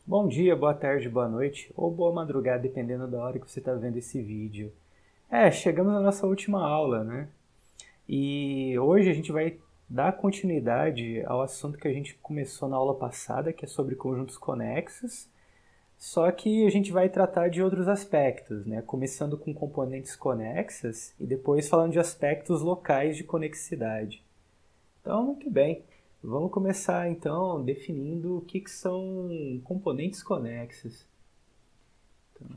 Bom dia, boa tarde, boa noite ou boa madrugada, dependendo da hora que você está vendo esse vídeo. Chegamos na nossa última aula, né? E hoje a gente vai dar continuidade ao assunto que a gente começou na aula passada, que é sobre conjuntos conexos, só que a gente vai tratar de outros aspectos, né? Começando com componentes conexas e depois falando de aspectos locais de conexidade. Então, muito bem. Vamos começar então definindo o que são componentes conexos. Então,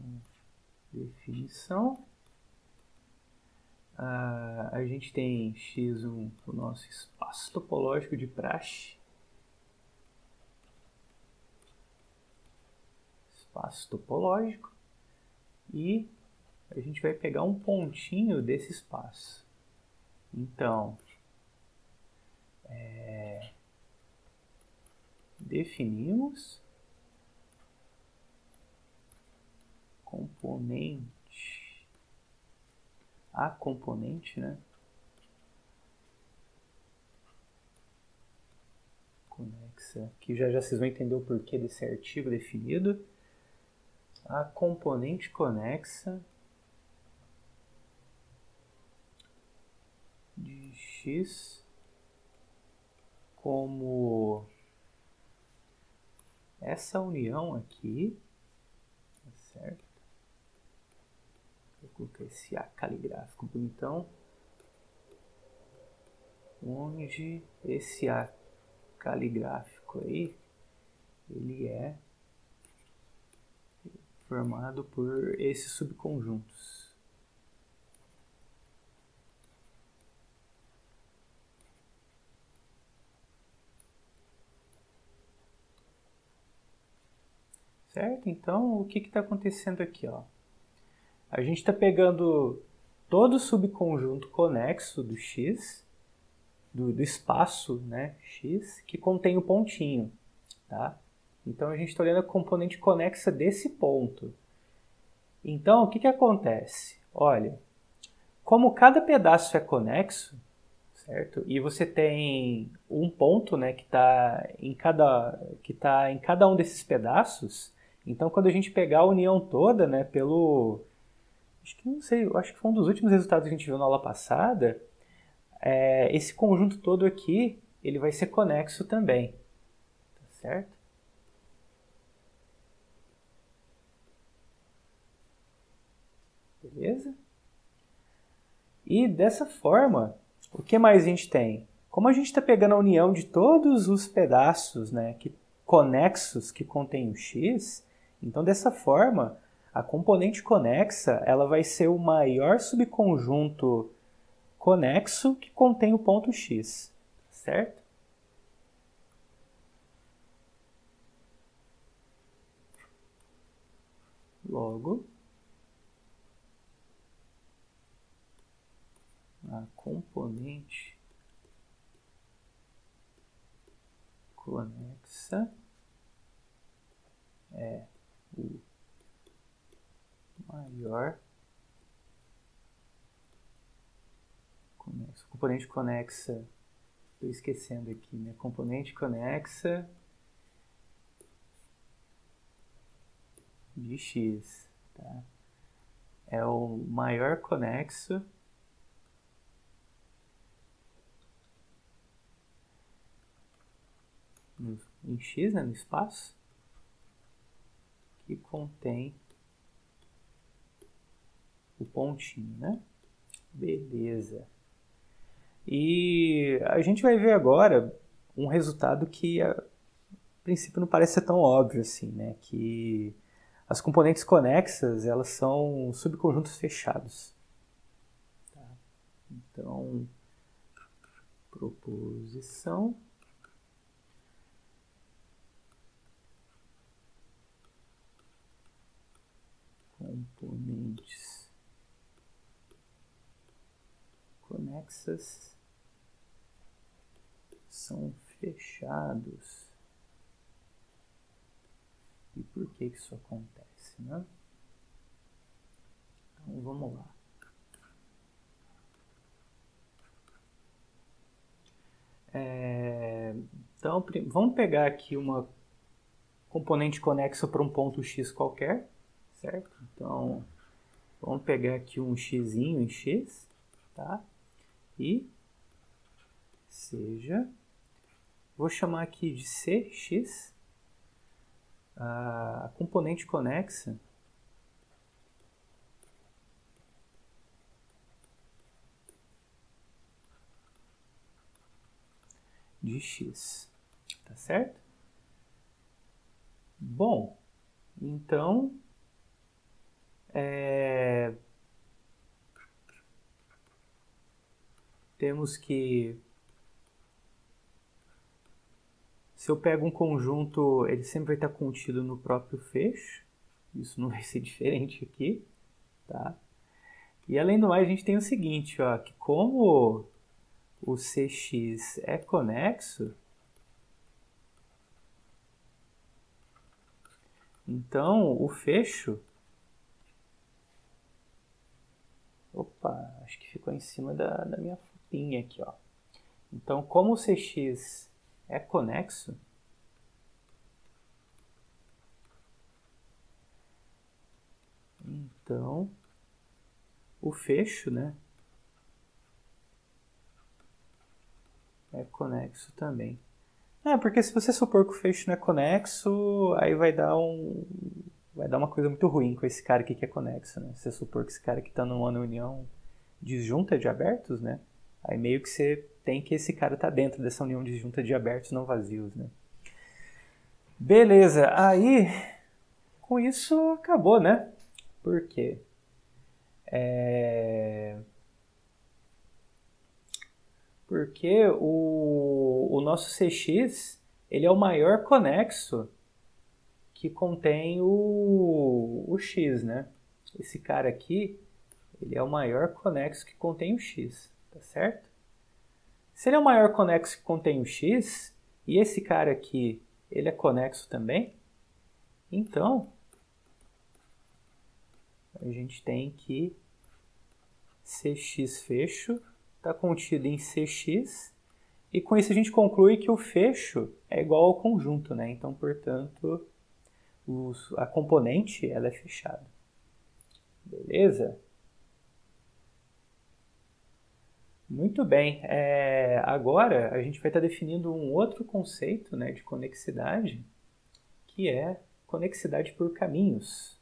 definição. A gente tem X1, o nosso espaço topológico de praxe. Espaço topológico. E a gente vai pegar um pontinho desse espaço. Então, definimos componente, a componente, né? Conexa, que já vocês vão entender o porquê desse artigo definido. A componente conexa de X como essa união aqui, tá certo? Vou colocar esse A caligráfico bonitão, onde esse A caligráfico aí, ele é formado por esses subconjuntos. Certo? Então, o que está acontecendo aqui? Ó? A gente está pegando todo o subconjunto conexo do X, do espaço, né, X, que contém o pontinho. Tá? Então, a gente está olhando a componente conexa desse ponto. Então, o que acontece? Olha, como cada pedaço é conexo, certo? E você tem um ponto, né, que está em cada um desses pedaços. Então, quando a gente pegar a união toda, né, acho que não sei, acho que foi um dos últimos resultados que a gente viu na aula passada, esse conjunto todo aqui, ele vai ser conexo também, tá certo? Beleza? E dessa forma, o que mais a gente tem? Como a gente está pegando a união de todos os pedaços, né, conexos que contém o X, então dessa forma, a componente conexa ela vai ser o maior subconjunto conexo que contém o ponto X, certo? Logo, a componente conexa é o maior conexo. Componente conexa, estou esquecendo aqui, né? Componente conexa de X, tá? É o maior conexo em X, né, no espaço, que contém o pontinho, né? Beleza. E a gente vai ver agora um resultado que a princípio não parece ser tão óbvio assim, né? Que as componentes conexas, elas são subconjuntos fechados. Tá? Então, proposição componentes conexas são fechados. E por que isso acontece, né? Então vamos lá. Então vamos pegar aqui uma componente conexo para um ponto x qualquer, certo? Então, vamos pegar aqui um xzinho em x, tá? E seja, vou chamar aqui de cx, a componente conexa de x, tá certo? Bom, então, temos que, se eu pego um conjunto, ele sempre vai estar contido no próprio fecho, isso não vai ser diferente aqui, tá? E além do mais, a gente tem o seguinte, ó, que como o Cx é conexo, então o fecho... Opa, acho que ficou em cima da minha fupinha aqui, ó. Então, como o Cx é conexo, então o fecho, né, é conexo também. Porque se você supor que o fecho não é conexo, aí vai dar uma coisa muito ruim com esse cara aqui que é conexo, né? Se você supor que esse cara aqui está numa união disjunta de abertos, né? Aí meio que você tem que esse cara tá dentro dessa união disjunta de abertos não vazios, né? Beleza, aí com isso acabou, né? Por quê? Porque o nosso Cx, ele é o maior conexo que contém o x, né? Esse cara aqui, ele é o maior conexo que contém o x, tá certo? Se ele é o maior conexo que contém o x, e esse cara aqui, ele é conexo também, então a gente tem que Cx fecho está contido em Cx, e com isso a gente conclui que o fecho é igual ao conjunto, né? Então, portanto, a componente ela é fechada. Beleza? Muito bem. Agora a gente vai estar definindo um outro conceito, né, de conexidade, que é conexidade por caminhos.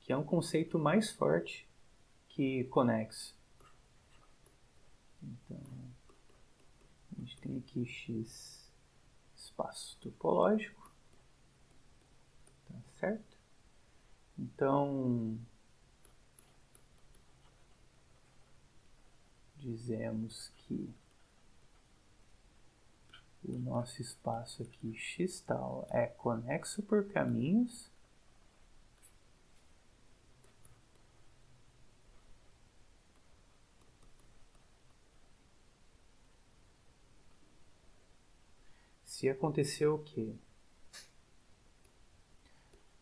Que é um conceito mais forte que conexo. Então, a gente tem aqui x espaço topológico, tá certo? Então, dizemos que o nosso espaço aqui x tal é conexo por caminhos se acontecer o quê?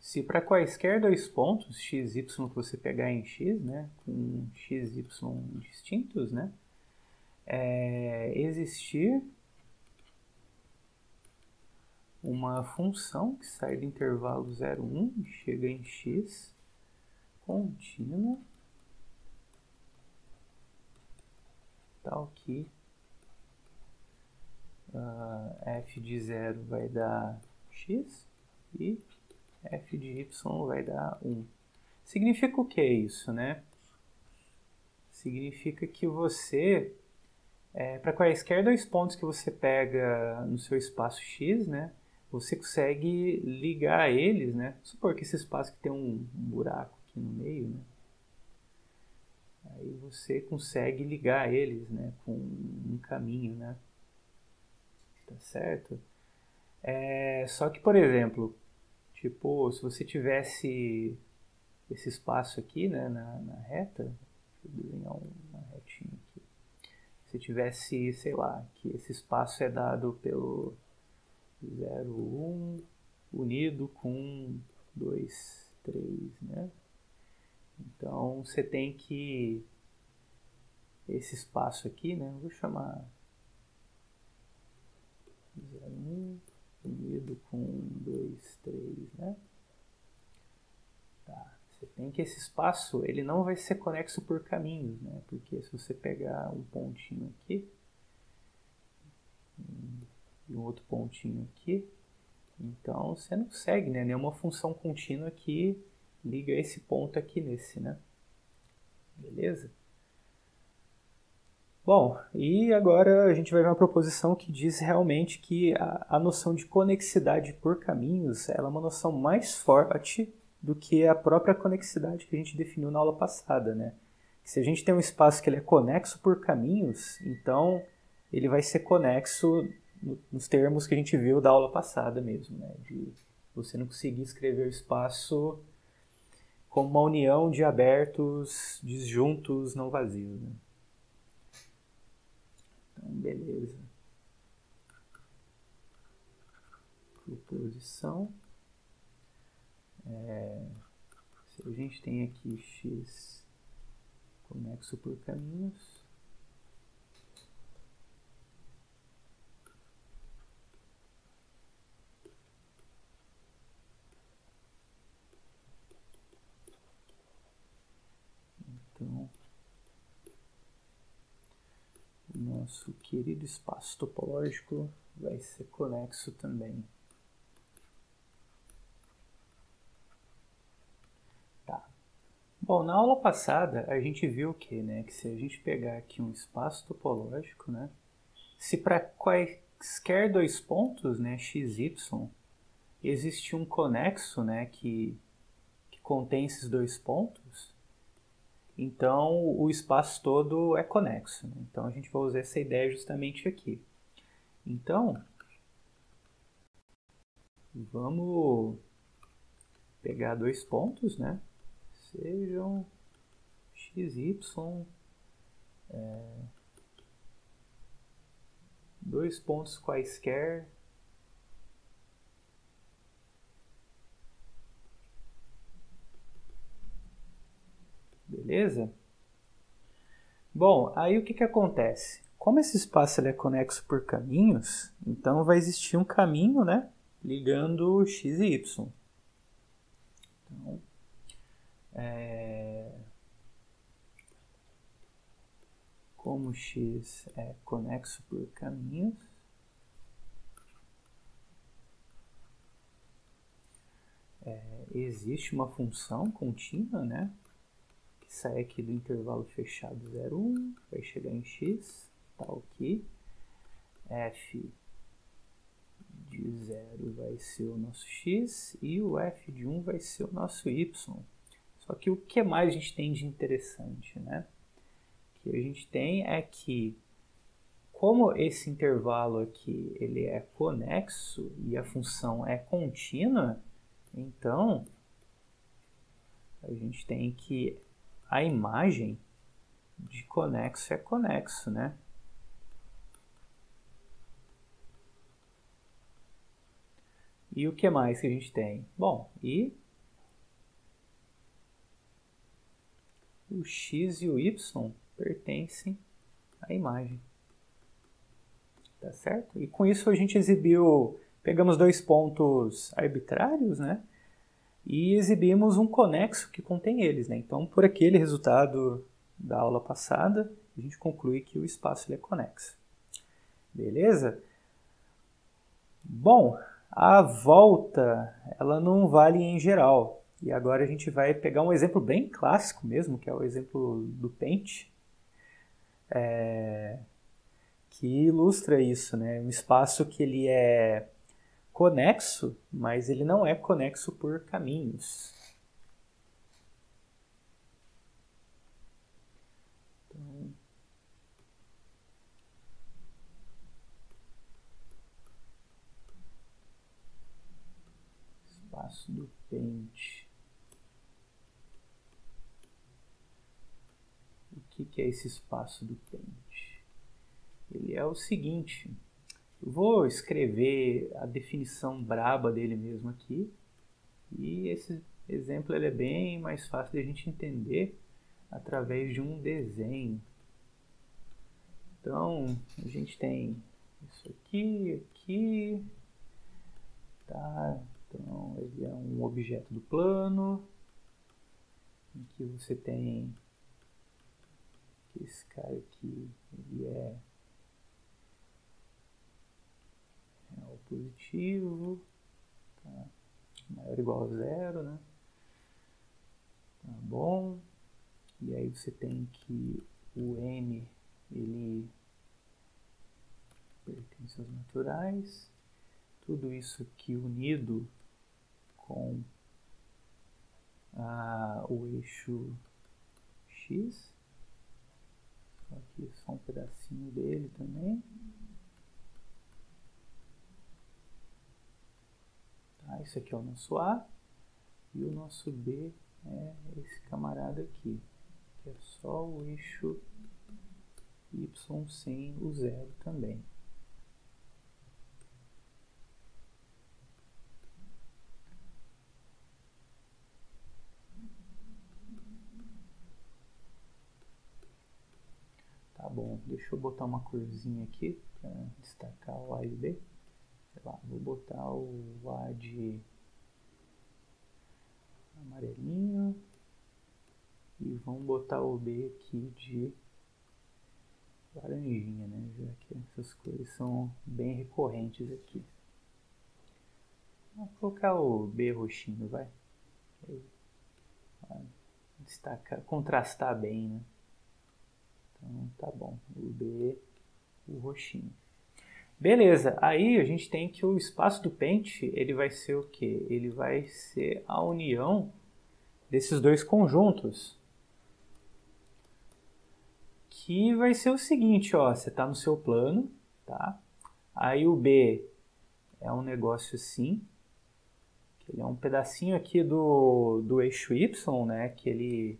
Se para quaisquer dois pontos, x, y, que você pegar em x, né, com x, y distintos, né, existir uma função que sai do intervalo 0, 1 e chega em x contínua, tal que f de 0 vai dar x e f de y vai dar 1. Significa o que isso, né? Significa que você, para quaisquer dois pontos que você pega no seu espaço x, né, você consegue ligar eles, né? Supor que esse espaço que tem um buraco aqui no meio, né? Aí você consegue ligar eles, né, com um caminho, né? Tá certo? Só que, por exemplo, tipo, se você tivesse esse espaço aqui, né, na reta, deixa eu desenhar uma retinha aqui. Se tivesse, sei lá, que esse espaço é dado pelo 0, 1 unido com 2, 3, né? Então você tem que esse espaço aqui, né? Eu vou chamar 01 unido com 2, 3, né? Tá. Você tem que esse espaço, ele não vai ser conexo por caminhos, né? Porque se você pegar um pontinho aqui e um outro pontinho aqui, então você não segue, né, nenhuma função contínua que liga esse ponto aqui nesse, né? Beleza? Bom, e agora a gente vai ver uma proposição que diz realmente que a noção de conexidade por caminhos ela é uma noção mais forte do que a própria conexidade que a gente definiu na aula passada, né? Se a gente tem um espaço que ele é conexo por caminhos, então ele vai ser conexo nos termos que a gente viu da aula passada mesmo, né? De você não conseguir escrever o espaço como uma união de abertos disjuntos não vazios, né? Então, beleza. Proposição. Se a gente tem aqui x conexo por caminhos, então o nosso querido espaço topológico vai ser conexo também. Tá. Bom, na aula passada a gente viu que, né, que se a gente pegar aqui um espaço topológico, né, se para quaisquer dois pontos, né, x, y, existe um conexo, né, que contém esses dois pontos, então o espaço todo é conexo, né? Então a gente vai usar essa ideia justamente aqui. Então, vamos pegar dois pontos, né? Sejam x, y, dois pontos quaisquer. Beleza? Bom, aí o que acontece? Como esse espaço ele é conexo por caminhos, então vai existir um caminho, né, ligando x e y. Então, como x é conexo por caminhos, existe uma função contínua, né, que sai aqui do intervalo fechado 0, 1, vai chegar em x, tal que f de 0 vai ser o nosso x e o f de 1 vai ser o nosso y. Só que o que mais a gente tem de interessante, né? O que a gente tem é que, como esse intervalo aqui ele é conexo e a função é contínua, então a gente tem que a imagem de conexo é conexo, né? E o que mais que a gente tem? Bom, e o x e o y pertencem à imagem. Tá certo? E com isso a gente exibiu, pegamos dois pontos arbitrários, né? E exibimos um conexo que contém eles, né? Então, por aquele resultado da aula passada, a gente conclui que o espaço ele é conexo. Beleza? Bom, a volta, ela não vale em geral. E agora a gente vai pegar um exemplo bem clássico mesmo, que é o exemplo do Paint, que ilustra isso, né? Um espaço que ele é conexo, mas ele não é conexo por caminhos. Então, espaço do Paint. O que é esse espaço do Paint? Ele é o seguinte, eu vou escrever a definição braba dele mesmo aqui, e esse exemplo ele é bem mais fácil de a gente entender através de um desenho. Então, a gente tem isso aqui, aqui, tá? Então, ele é um objeto do plano, em que você tem esse cara aqui, ele é o positivo, tá? Maior ou igual a zero, né? Tá bom. E aí você tem que o n, ele pertence aos naturais. Tudo isso aqui unido com o eixo x. Aqui só um pedacinho dele também. Tá, isso aqui é o nosso A. E o nosso B é esse camarada aqui, que é só o eixo y sem o zero também. Tá bom, deixa eu botar uma corzinha aqui para destacar o A e o B. Sei lá, vou botar o A de amarelinho e vamos botar o B aqui de laranjinha, né? Já que essas cores são bem recorrentes aqui. Vou colocar o B roxinho, vai. Destacar, contrastar bem, né? Então tá bom, o B, o roxinho. Beleza, aí a gente tem que o espaço do pente, ele vai ser o quê? Ele vai ser a união desses dois conjuntos. Que vai ser o seguinte, ó, você está no seu plano, tá? Aí o B é um negócio assim, que ele é um pedacinho aqui do eixo Y, né? Que ele,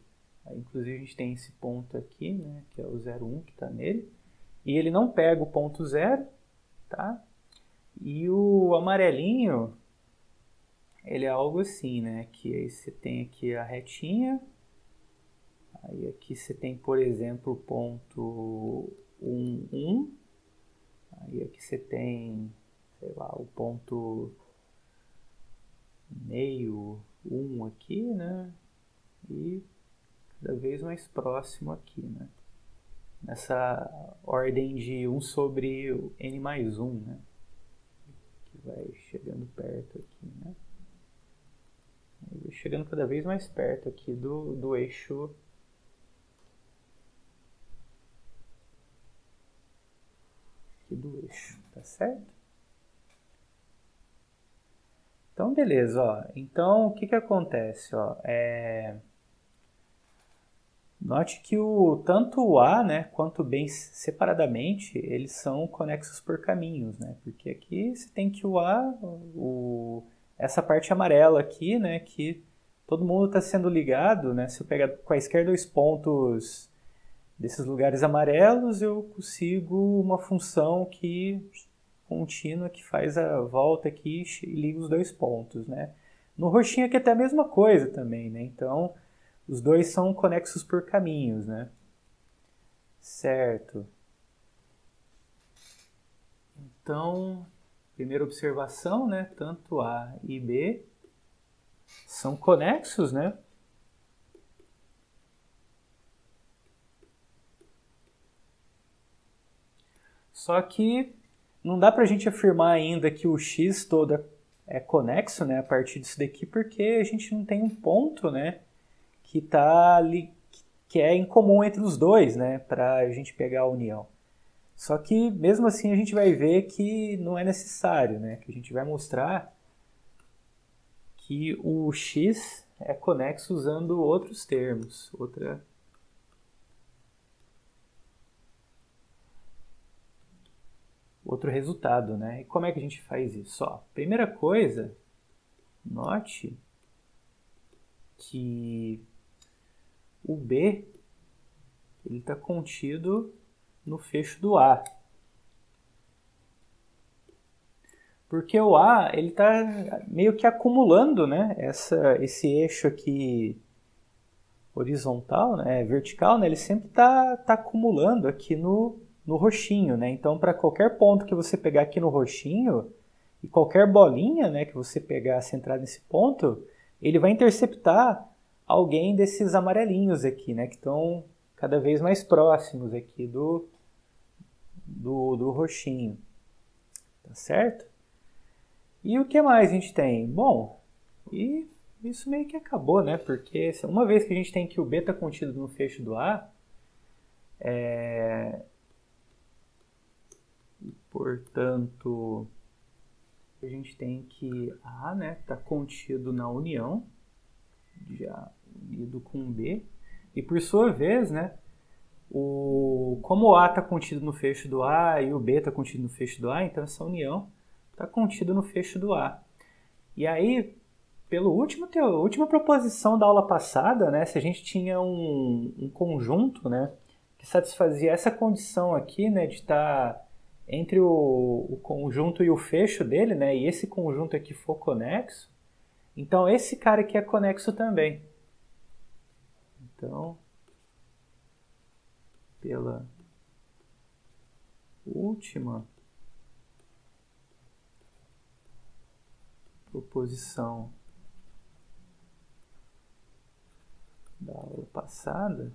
inclusive a gente tem esse ponto aqui, né? Que é o 0, 1 que está nele. E ele não pega o ponto 0, tá? E o amarelinho, ele é algo assim, né? Que aí você tem aqui a retinha. Aí aqui você tem, por exemplo, o ponto 1, 1. Aí aqui você tem, sei lá, o ponto meio 1 aqui, né? E cada vez mais próximo aqui, né? Nessa ordem de 1 sobre n mais 1, né? Que vai chegando perto aqui, né? E vai chegando cada vez mais perto aqui do eixo tá certo? Então, beleza, ó. Então, o que que acontece, ó? Note que tanto o A, né, quanto o B separadamente, eles são conexos por caminhos, né? Porque aqui você tem que o A, essa parte amarela aqui, né, que todo mundo está sendo ligado, né? Se eu pegar quaisquer dois pontos desses lugares amarelos, eu consigo uma função contínua que faz a volta aqui e liga os dois pontos, né? No roxinho aqui é até a mesma coisa também, né? Então, os dois são conexos por caminhos, né? Certo. Então, primeira observação, né? Tanto A e B são conexos, né? Só que não dá para a gente afirmar ainda que o x todo é conexo, né, a partir disso daqui, porque a gente não tem um ponto, né, que é em comum entre os dois, né, para a gente pegar a união. Só que mesmo assim a gente vai ver que não é necessário, né, que a gente vai mostrar que o x é conexo usando outros termos, outro resultado, né? E como é que a gente faz isso? Ó, primeira coisa, note que o B ele está contido no fecho do A. Porque o A ele está meio que acumulando, né? Esse eixo aqui horizontal, né? Vertical, né? Ele sempre está acumulando aqui no no roxinho, né? Então, para qualquer ponto que você pegar aqui no roxinho, e qualquer bolinha, né, que você pegar centrada nesse ponto, ele vai interceptar alguém desses amarelinhos aqui, né, que estão cada vez mais próximos aqui do roxinho. Tá certo? E o que mais a gente tem? Bom, e isso meio que acabou, né? Porque uma vez que a gente tem que o B está contido no fecho do A, portanto, a gente tem que A, né, está contido na união, já unido com B, e por sua vez, né, como o A está contido no fecho do A e o B está contido no fecho do A, então essa união está contida no fecho do A. E aí, pela última proposição da aula passada, né, se a gente tinha um conjunto, né, que satisfazia essa condição aqui, né, de estar entre o conjunto e o fecho dele, né, e esse conjunto aqui for conexo, então esse cara aqui é conexo também. Então, pela última proposição da aula passada,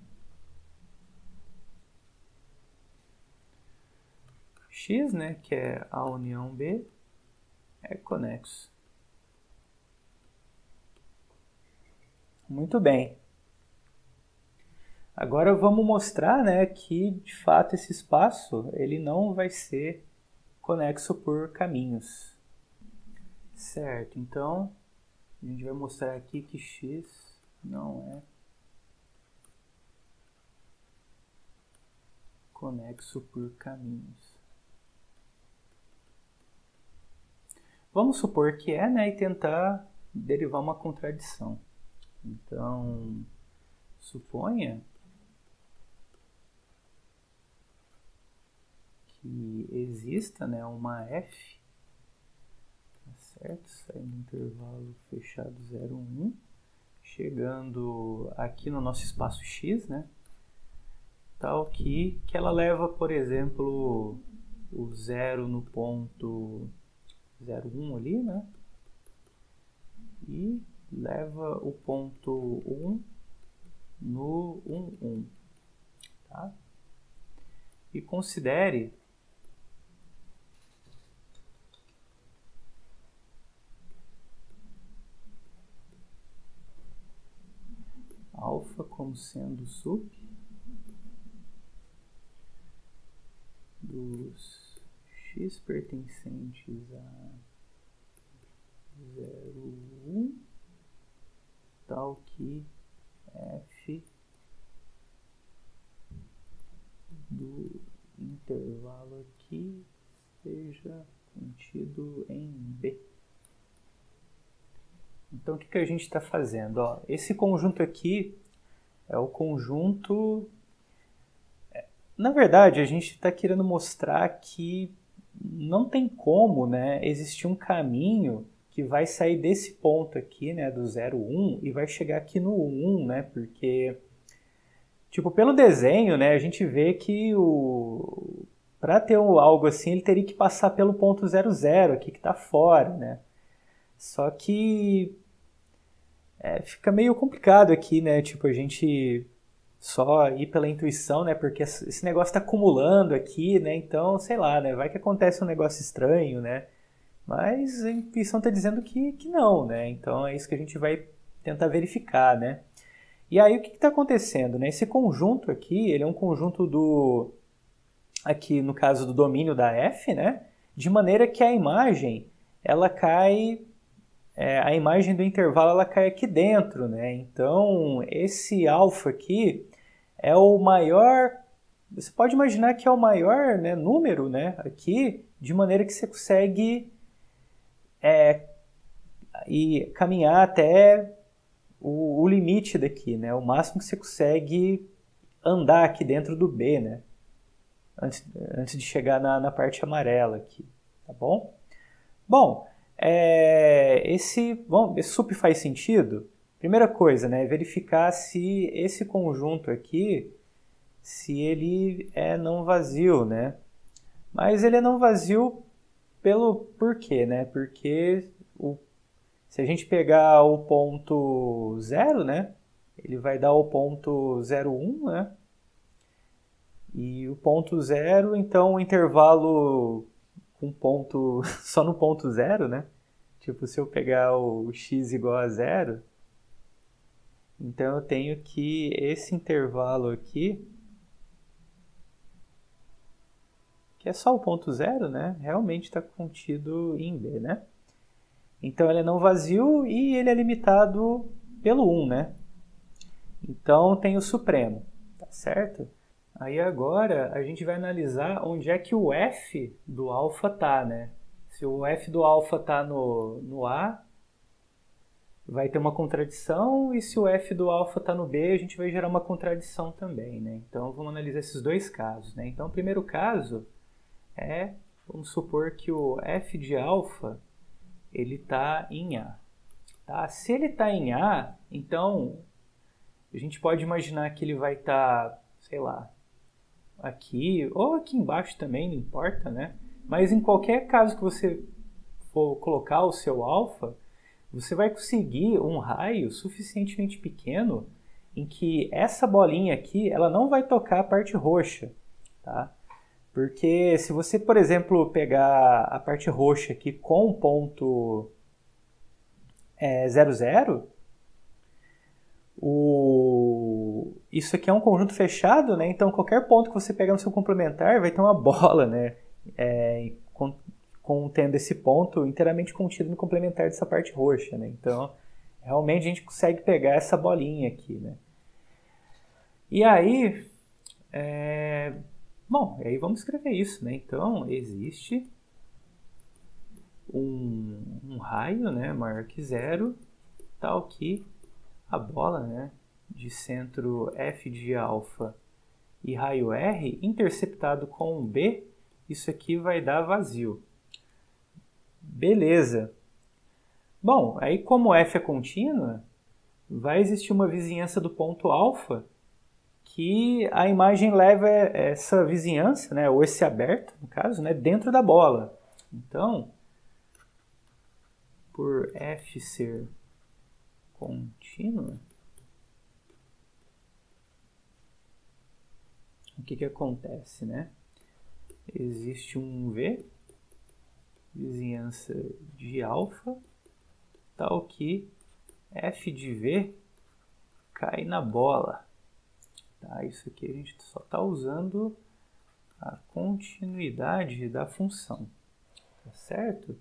X, né, que é a união B, é conexo. Muito bem. Agora vamos mostrar, né, que de fato esse espaço ele não vai ser conexo por caminhos. Certo, então a gente vai mostrar aqui que X não é conexo por caminhos. Vamos supor que é, né, e tentar derivar uma contradição. Então, suponha que exista, né, uma F, tá certo? Saindo do intervalo fechado 0, 1, chegando aqui no nosso espaço X, né, tal que ela leva, por exemplo, o 0 no ponto 0, 1 ali, né, e leva o ponto 1 no 1, 1, tá? E considere alfa como sendo sup dos x pertencentes a 0, 1, tal que f do intervalo aqui seja contido em B. Então, o que a gente está fazendo? Ó, esse conjunto aqui é o conjunto... Na verdade, a gente está querendo mostrar que não tem como, né, existir um caminho que vai sair desse ponto aqui, né, do 0, 1, e vai chegar aqui no 1, né, porque, tipo, pelo desenho, né, a gente vê que para ter algo assim, ele teria que passar pelo ponto 0, 0 aqui, que está fora, né. Só que fica meio complicado aqui, né, tipo, a gente só ir pela intuição, né, porque esse negócio está acumulando aqui, né, então, sei lá, né, vai que acontece um negócio estranho, né, mas a intuição está dizendo que não, né, então é isso que a gente vai tentar verificar, né. E aí o que está acontecendo, né, esse conjunto aqui, ele é um conjunto aqui no caso do domínio da F, né, de maneira que a imagem, ela cai... a imagem do intervalo ela cai aqui dentro, né? Então, esse alfa aqui é o maior... Você pode imaginar que é o maior, né, número, né, aqui, de maneira que você consegue caminhar até o limite daqui, né? O máximo que você consegue andar aqui dentro do B, né? Antes de chegar na parte amarela aqui, tá bom? Bom... esse sup faz sentido? Primeira coisa, né, verificar se esse conjunto aqui se ele é não vazio, né? Mas ele é não vazio pelo porquê, né? Porque se a gente pegar o ponto 0, né? Ele vai dar o ponto 0,1, né? E o ponto 0, então o intervalo com ponto só no ponto 0, né? Tipo, se eu pegar o x igual a 0, então eu tenho que esse intervalo aqui, que é só o ponto 0, né? Realmente está contido em B, né? Então ele é não vazio e ele é limitado pelo 1, né? Então tem o supremo, tá certo? Aí agora a gente vai analisar onde é que o f do alfa tá, né? Se o f do alfa tá no A, vai ter uma contradição, e se o f do alfa tá no B, a gente vai gerar uma contradição também, né? Então vamos analisar esses dois casos, né? Então o primeiro caso vamos supor que o f de alfa, ele tá em A. Tá? Se ele tá em A, então a gente pode imaginar que ele vai estar, sei lá, aqui, ou aqui embaixo também, não importa, né? Mas em qualquer caso que você for colocar o seu alfa, você vai conseguir um raio suficientemente pequeno em que essa bolinha aqui, ela não vai tocar a parte roxa, tá? Porque se você, por exemplo, pegar a parte roxa aqui com o ponto 0,0, isso aqui é um conjunto fechado, né? Então qualquer ponto que você pegar no seu complementar vai ter uma bola, né? Contendo esse ponto inteiramente contido no complementar dessa parte roxa, né? Então realmente a gente consegue pegar essa bolinha aqui, né? E aí, aí vamos escrever isso, né? Então existe um raio, né, maior que 0, tal que a bola, né, de centro f de alfa e raio R interceptado com um B, isso aqui vai dar vazio. Beleza. Bom, aí como f é contínua, vai existir uma vizinhança do ponto alfa que a imagem leva essa vizinhança, né, ou esse aberto, no caso, né, dentro da bola. Então, por f ser contínua, o que acontece, né? Existe um V, vizinhança de alfa, tal que f de V cai na bola. Tá? Isso aqui a gente só está usando a continuidade da função, tá certo?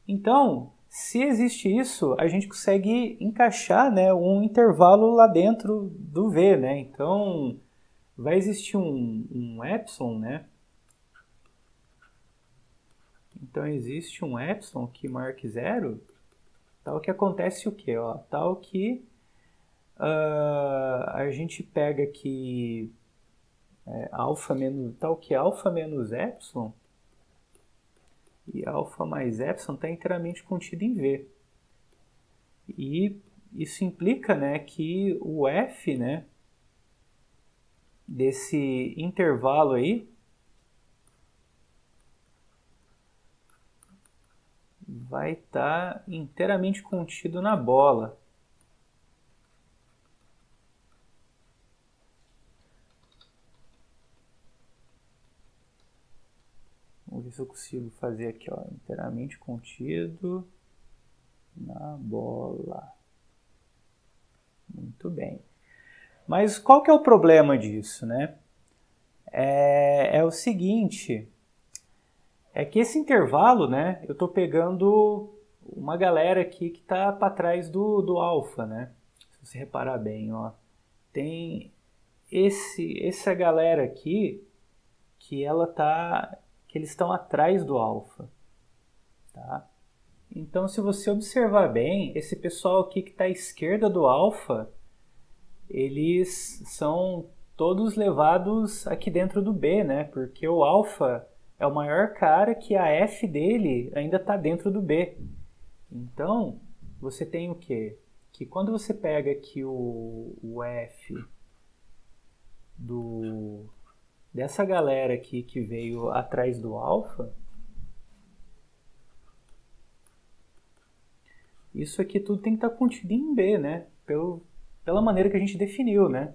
Então, se existe isso, a gente consegue encaixar, né, um intervalo lá dentro do V, né? Então, vai existir um epsilon, né? Então, existe um epsilon que maior que 0, tal que acontece o quê? Ó, tal que a gente pega aqui tal que alfa menos epsilon, e alfa mais epsilon está inteiramente contido em V. E isso implica, né, que o f, né, desse intervalo aí vai estar inteiramente contido na bola. Vamos ver se eu consigo fazer aqui, ó, inteiramente contido na bola. Muito bem. Mas qual que é o problema disso, né? É o seguinte, é que esse intervalo, né, eu estou pegando uma galera aqui que está para trás do alfa, né? Se você reparar bem, ó, tem essa galera aqui que eles estão atrás do alfa, tá? Então, se você observar bem, esse pessoal aqui que está à esquerda do alfa, eles são todos levados aqui dentro do B, né? Porque o alfa é o maior cara que a f dele ainda está dentro do B. Então, você tem o quê? Que quando você pega aqui o f dessa galera aqui que veio atrás do alfa, isso aqui tudo tem que estar contido em B, né? Pela maneira que a gente definiu, né?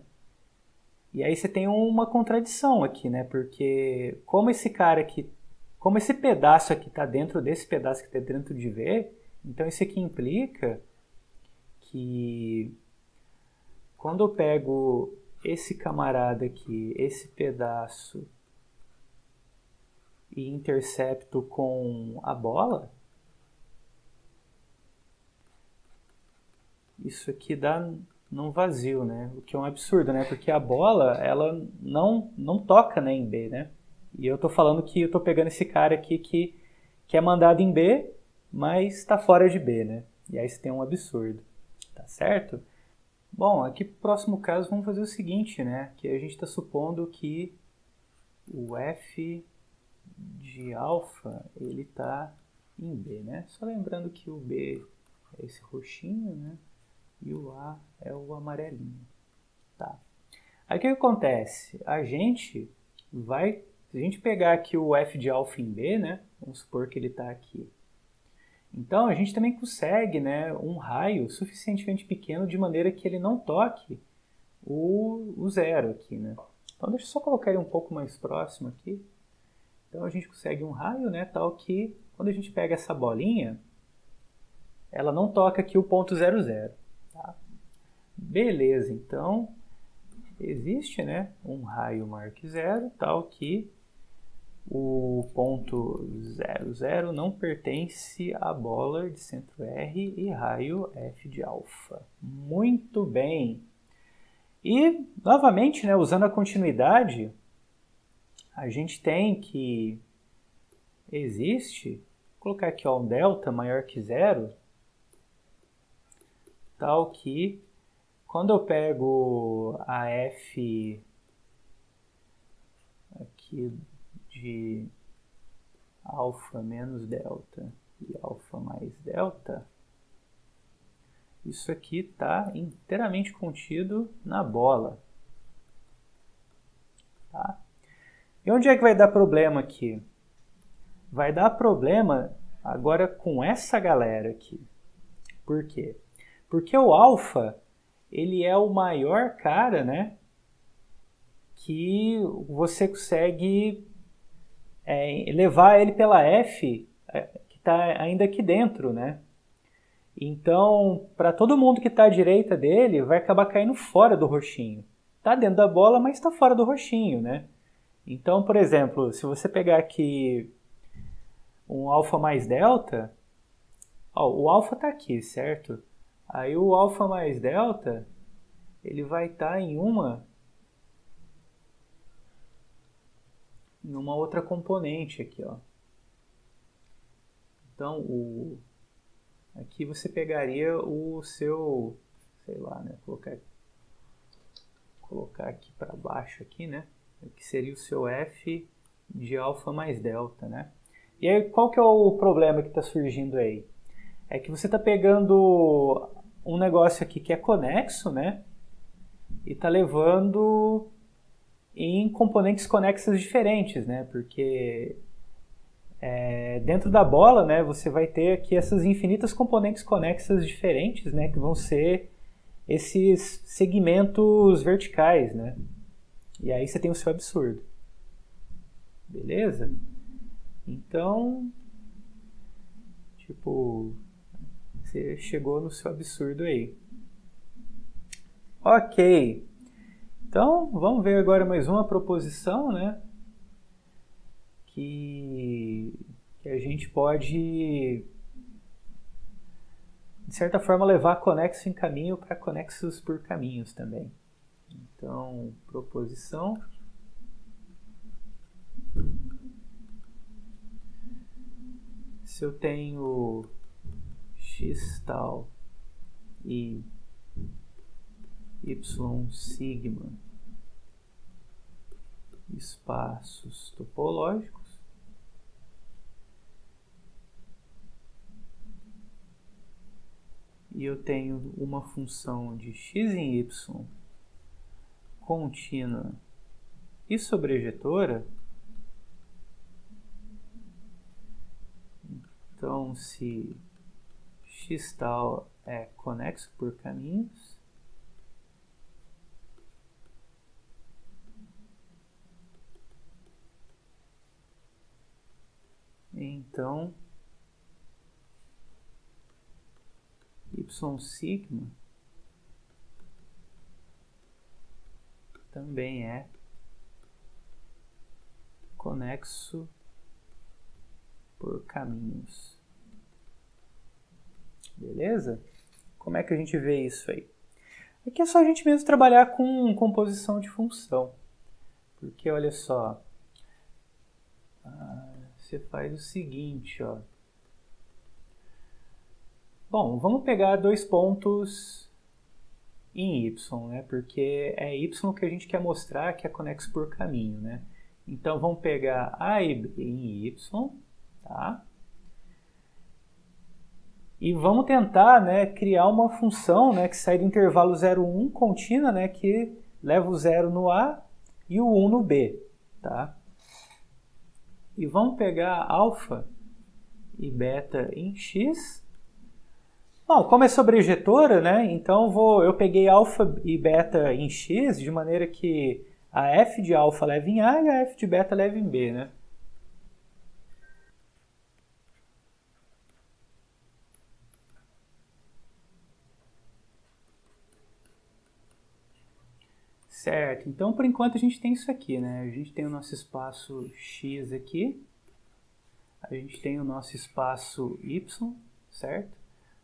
E aí você tem uma contradição aqui, né? Porque como esse cara aqui, como esse pedaço aqui está dentro desse pedaço que está dentro de V, então isso aqui implica que quando eu pego esse camarada aqui, esse pedaço, e intercepto com a bola, isso aqui dá num vazio, né? O que é um absurdo, né? Porque a bola, ela não toca, né, em B, né? E eu tô falando que eu tô pegando esse cara aqui que é mandado em B, mas está fora de B, né? E aí você tem um absurdo, tá certo? Bom, aqui pro próximo caso vamos fazer o seguinte, né? Que a gente está supondo que o f de alfa, ele tá em B, né? Só lembrando que o B é esse roxinho, né? E o A é o amarelinho, tá? Aí o que acontece? Se a gente pegar aqui o f de alfa em B, né? Vamos supor que ele está aqui. Então a gente também consegue, né, um raio suficientemente pequeno de maneira que ele não toque o zero aqui, né? Então deixa eu só colocar ele um pouco mais próximo aqui. Então a gente consegue um raio, né, tal que quando a gente pega essa bolinha, ela não toca aqui o ponto 00. Tá? Beleza, então existe, né, um raio maior que zero, tal que o ponto 00 não pertence à bola de centro R e raio f de alfa. Muito bem. E, novamente, né, usando a continuidade, a gente tem que existe, vou colocar aqui ó, um delta maior que zero, tal que quando eu pego a f aqui de alfa menos delta e alfa mais delta, isso aqui está inteiramente contido na bola. Tá? E onde é que vai dar problema aqui? Vai dar problema agora com essa galera aqui. Por quê? Porque o alfa, ele é o maior cara, né, que você consegue levar ele pela F, que está ainda aqui dentro, né? Então, para todo mundo que está à direita dele, vai acabar caindo fora do roxinho. Está dentro da bola, mas está fora do roxinho, né? Então, por exemplo, se você pegar aqui um alfa mais delta, ó, o alfa está aqui, certo? Aí o alfa mais delta, ele vai estar em uma outra componente aqui, ó. Então, aqui você pegaria o seu, sei lá, né, colocar aqui para baixo aqui, né, que seria o seu f de alfa mais delta, né. E aí, qual que é o problema que está surgindo aí? É que você está pegando um negócio aqui que é conexo, né, e está levando em componentes conexas diferentes, né, porque dentro da bola, né, você vai ter aqui essas infinitas componentes conexas diferentes, né, que vão ser esses segmentos verticais, né? E aí você tem o seu absurdo. Beleza? Então, tipo, você chegou no seu absurdo aí. Ok. Então, vamos ver agora mais uma proposição, né? Que a gente pode, de certa forma, levar conexo em caminho para conexos por caminhos também. Então, proposição. Se eu tenho x tal e y sigma espaços topológicos, e eu tenho uma função de x em y contínua e sobrejetora, então se x tal é conexo por caminhos, então y sigma também é conexo por caminhos. Beleza? Como é que a gente vê isso aí? Aqui é só a gente mesmo trabalhar com composição de função. Porque, olha só, você faz o seguinte, ó. Bom, vamos pegar dois pontos em y, né? Porque é y que a gente quer mostrar que é conexo por caminho, né? Então, vamos pegar a e b em y, tá? E vamos tentar, né, criar uma função, né, que sai do intervalo 0, 1 contínua, né, que leva o 0 no A e o 1 no B. Tá? E vamos pegar alfa e beta em x. Bom, como é sobrejetora, né, então eu peguei alfa e beta em x de maneira que a f de alfa leva em A e a f de beta leva em B. Né? Certo, então por enquanto a gente tem isso aqui, né? A gente tem o nosso espaço x aqui, a gente tem o nosso espaço y, certo?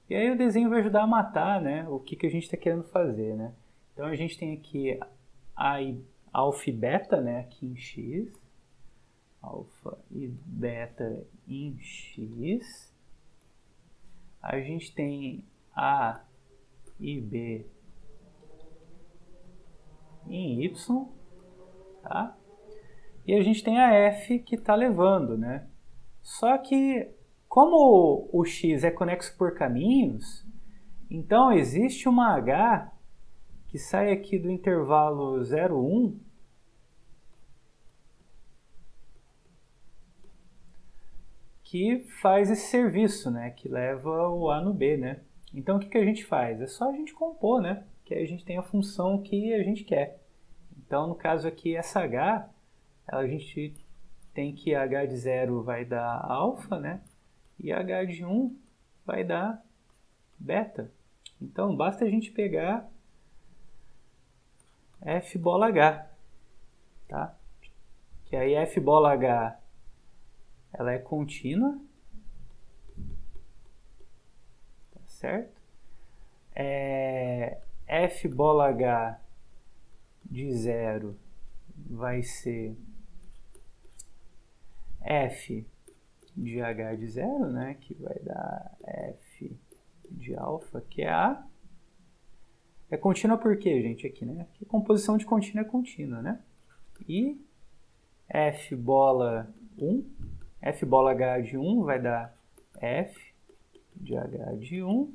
E aí o desenho vai ajudar a matar, né, o que a gente está querendo fazer, né? Então a gente tem aqui alfa e beta, né, aqui em x, alfa e beta em x, a gente tem A e B em y, tá? E a gente tem a f que está levando, né? Só que, como o x é conexo por caminhos, então existe uma h que sai aqui do intervalo 0, 1, que faz esse serviço, né? Que leva o a no b, né? Então, o que a gente faz? É só a gente compor, né? Que aí a gente tem a função que a gente quer. Então, no caso aqui, essa h, a gente tem que h de 0 vai dar alfa, né? E h de 1 vai dar beta. Então, basta a gente pegar f bola h, tá? Que aí f bola h, ela é contínua, tá certo? F bola h de 0 vai ser f de h de 0, né, que vai dar f de alfa, que é a. É contínua por quê, gente, aqui, né? Porque composição de contínua é contínua, né? E f bola 1, f bola h de 1 vai dar f de h de 1,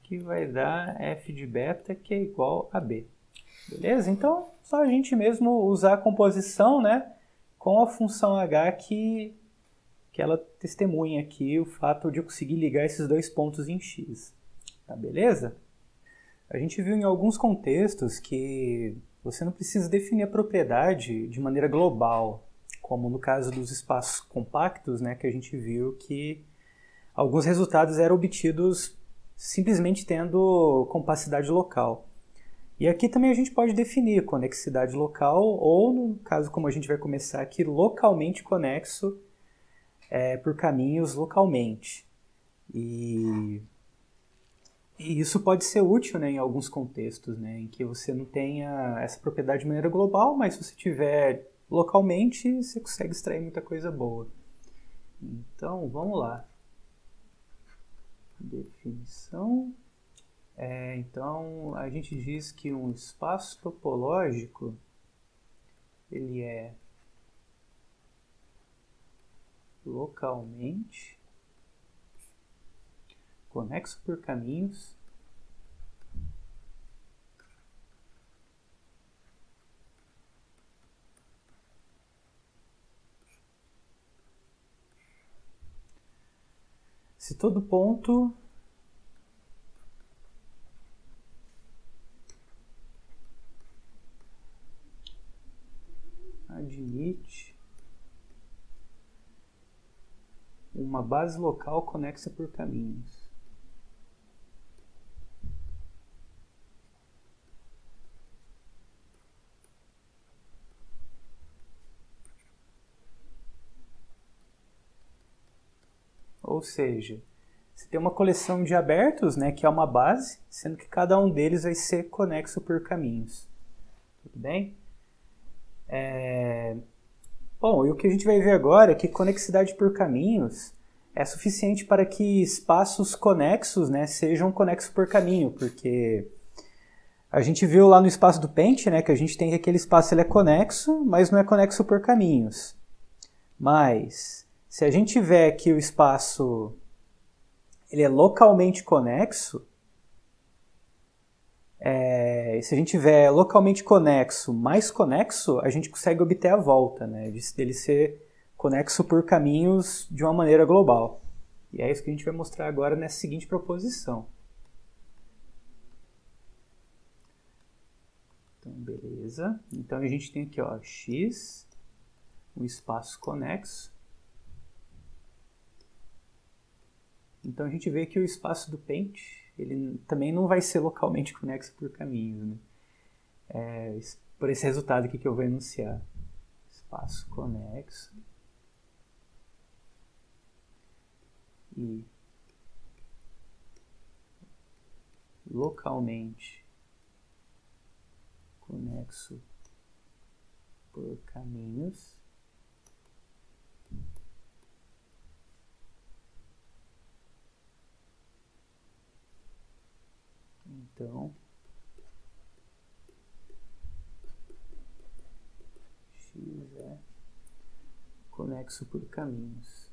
que vai dar f de beta, que é igual a b. Beleza? Então, só a gente mesmo usar a composição, né, com a função h que ela testemunha aqui o fato de eu conseguir ligar esses dois pontos em x. Tá, beleza? A gente viu em alguns contextos que você não precisa definir a propriedade de maneira global, como no caso dos espaços compactos, né, que a gente viu que alguns resultados eram obtidos simplesmente tendo compacidade local. E aqui também a gente pode definir conexidade local ou, no caso como a gente vai começar aqui, localmente conexo por caminhos localmente. E isso pode ser útil, né, em alguns contextos, né, em que você não tenha essa propriedade de maneira global, mas se você tiver localmente, você consegue extrair muita coisa boa. Então, vamos lá. Definição. Então, a gente diz que um espaço topológico ele é localmente conexo por caminhos Se todo ponto admite uma base local conexa por caminhos. Ou seja, você tem uma coleção de abertos, né, que é uma base, sendo que cada um deles vai ser conexo por caminhos. Tudo bem? Bom, e o que a gente vai ver agora é que conexidade por caminhos é suficiente para que espaços conexos, né, sejam conexos por caminho, porque a gente viu lá no espaço do Paint, né, que a gente tem que aquele espaço ele é conexo, mas não é conexo por caminhos. Mas se a gente tiver que o espaço ele é localmente conexo, se a gente tiver localmente conexo mais conexo, a gente consegue obter a volta, né, dele ser conexo por caminhos de uma maneira global. E é isso que a gente vai mostrar agora nessa seguinte proposição. Então, beleza. Então a gente tem aqui, ó, X, um espaço conexo. Então a gente vê que o espaço do Paint, ele também não vai ser localmente conexo por caminhos, né? Por esse resultado aqui que eu vou enunciar. Espaço conexo. E localmente conexo por caminhos. Então, X é conexo por caminhos.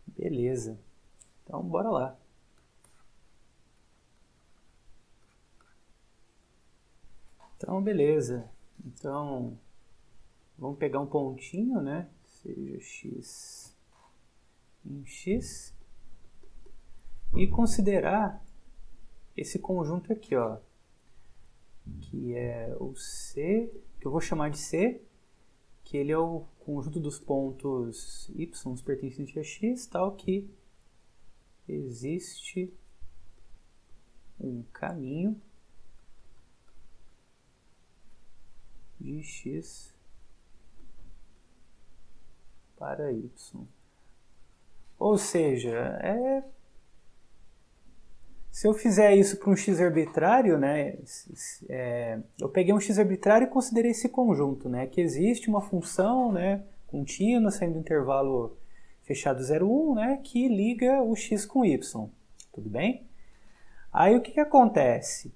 Beleza. Então, bora lá. Então, beleza. Então, vamos pegar um pontinho, né? Seja X em X. E considerar esse conjunto aqui, ó. Que é o C, que eu vou chamar de C, que ele é o conjunto dos pontos y pertencentes a x, tal que existe um caminho de x para y. Ou seja, se eu fizer isso para um x arbitrário, né, eu peguei um x arbitrário e considerei esse conjunto, né, que existe uma função, né, contínua, saindo do intervalo fechado 0, 1, né, que liga o x com y. Tudo bem? Aí o que acontece?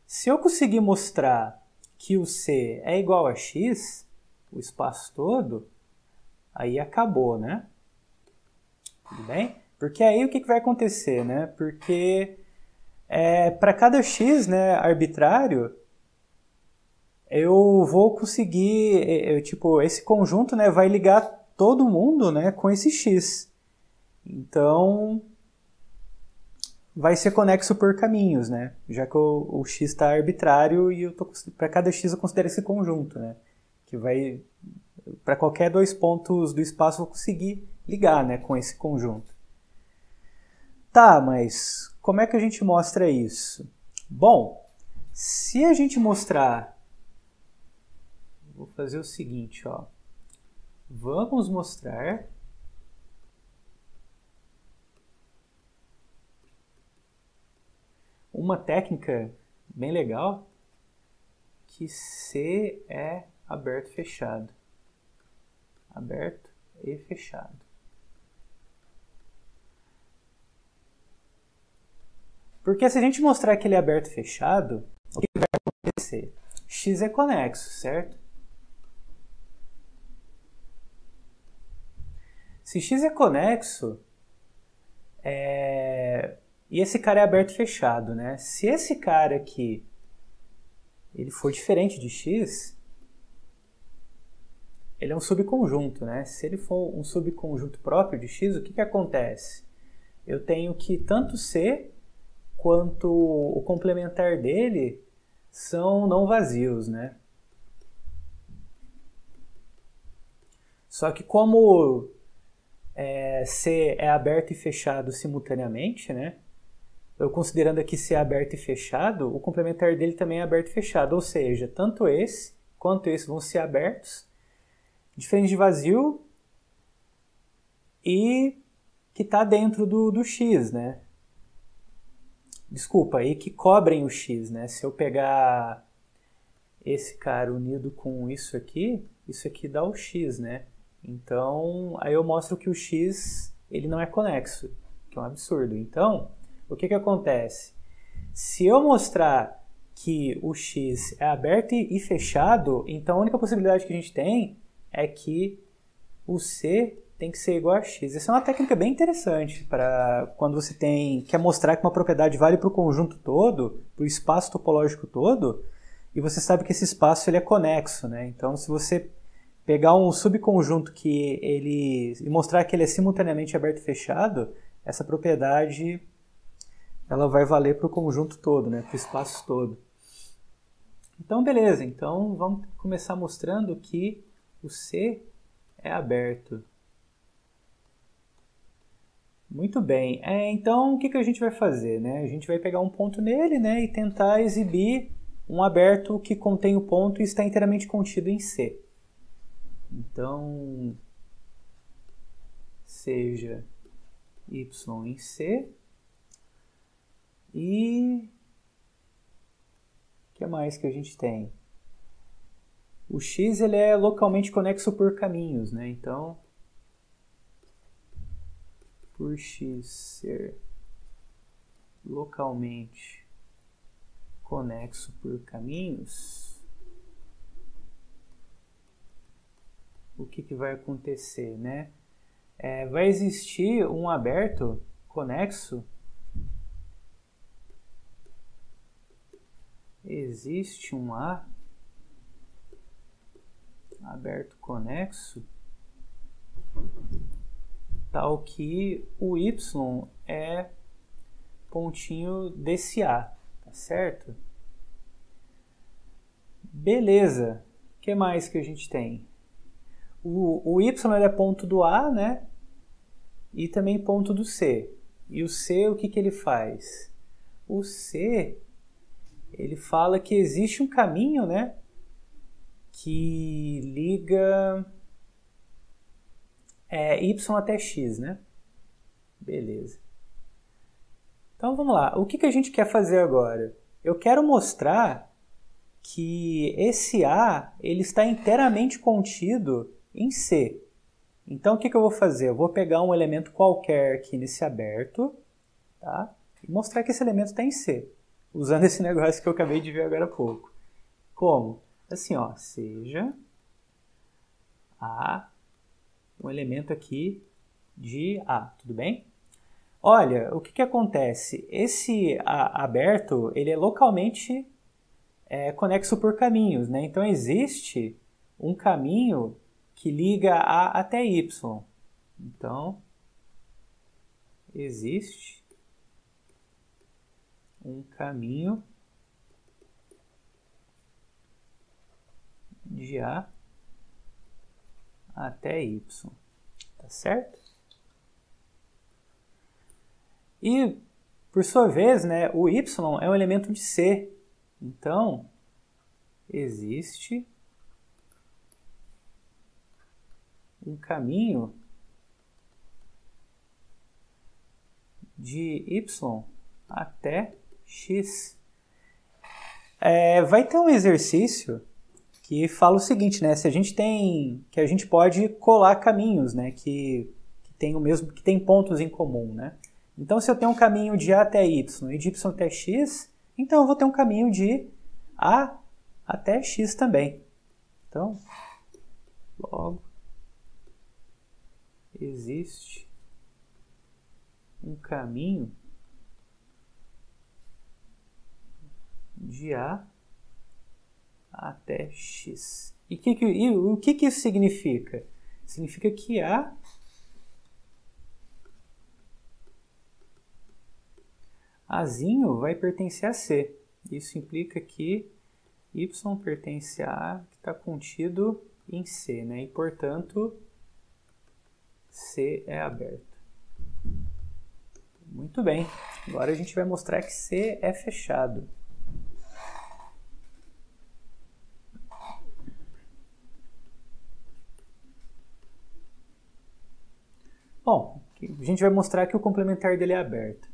Se eu conseguir mostrar que o C é igual a x, o espaço todo, aí acabou, né? Tudo bem? Porque aí o que vai acontecer, né? Porque para cada x, né, arbitrário, eu vou conseguir, tipo, esse conjunto, né, vai ligar todo mundo, né, com esse x. Então, vai ser conexo por caminhos, né? Já que o x está arbitrário e para cada x eu considero esse conjunto, né? Que vai, para qualquer dois pontos do espaço eu vou conseguir ligar, né, com esse conjunto. Tá, mas como é que a gente mostra isso? Bom, se a gente mostrar, vou fazer o seguinte, ó. Vamos mostrar uma técnica bem legal que C é aberto e fechado. Aberto e fechado. Porque se a gente mostrar que ele é aberto e fechado, o que vai acontecer? X é conexo, certo? Se X é conexo, e esse cara é aberto e fechado, né? Se esse cara aqui ele for diferente de x, ele é um subconjunto, né? Se ele for um subconjunto próprio de x, o que acontece? Eu tenho que tanto C quanto o complementar dele são não vazios, né? Só que como C é aberto e fechado simultaneamente, né? Eu considerando aqui C aberto e fechado, o complementar dele também é aberto e fechado, ou seja, tanto esse quanto esse vão ser abertos, diferente de vazio e que está dentro do x, né? Desculpa, e que cobrem o x, né? Se eu pegar esse cara unido com isso aqui dá o x, né? Então, aí eu mostro que o x ele não é conexo, que é um absurdo. Então, o que acontece? Se eu mostrar que o x é aberto e fechado, então a única possibilidade que a gente tem é que o C tem que ser igual a x. Essa é uma técnica bem interessante para quando você quer mostrar que uma propriedade vale para o conjunto todo, para o espaço topológico todo, e você sabe que esse espaço ele é conexo, né? Então, se você pegar um subconjunto e mostrar que ele é simultaneamente aberto e fechado, essa propriedade ela vai valer para o conjunto todo, né? Para o espaço todo. Então, beleza. Então, vamos começar mostrando que o C é aberto. Muito bem. Então, o que a gente vai fazer, né? A gente vai pegar um ponto nele, né, e tentar exibir um aberto que contém o ponto e está inteiramente contido em C. Então, seja y em C. E o que mais que a gente tem? O x ele é localmente conexo por caminhos, né? Então, por x ser localmente conexo por caminhos, o que vai acontecer, né? Vai existir um aberto conexo. Existe um A aberto conexo tal que o y é pontinho desse A, tá certo? Beleza. O que mais que a gente tem? O y ele é ponto do A, né? E também ponto do C. E o C, o que ele faz? O C, ele fala que existe um caminho, né? Que liga y até x, né? Beleza. Então vamos lá. O que a gente quer fazer agora? Eu quero mostrar que esse A ele está inteiramente contido em C. Então o que eu vou fazer? Eu vou pegar um elemento qualquer aqui nesse aberto, tá? E mostrar que esse elemento está em C, usando esse negócio que eu acabei de ver agora há pouco. Como? Assim, ó, seja A um elemento aqui de A, tudo bem? Olha, o que acontece? Esse A aberto, ele é localmente conexo por caminhos, né? Então existe um caminho que liga A até Y. Então, existe um caminho de A até Y, tá certo? E, por sua vez, né, o Y é um elemento de C. Então, existe um caminho de Y até X. Vai ter um exercício que fala o seguinte, né? Se a gente que a gente pode colar caminhos, né? Que tem pontos em comum, né? Então, se eu tenho um caminho de A até Y e de Y até X, então eu vou ter um caminho de A até X também. Então, logo, existe um caminho de A até x. E o que isso significa? Significa que Azinho vai pertencer a C. Isso implica que y pertence a A, que está contido em C, né? E, portanto, C é aberto. Muito bem. Agora a gente vai mostrar que C é fechado. Bom, a gente vai mostrar que o complementar dele é aberto.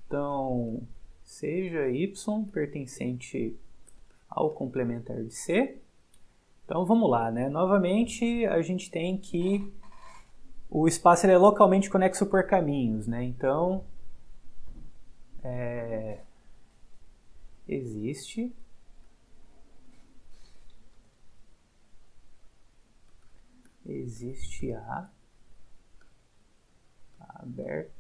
Então, seja y pertencente ao complementar de C. Então, vamos lá, né? Novamente, a gente tem que o espaço ele é localmente conexo por caminhos, né? Então, existe A aberto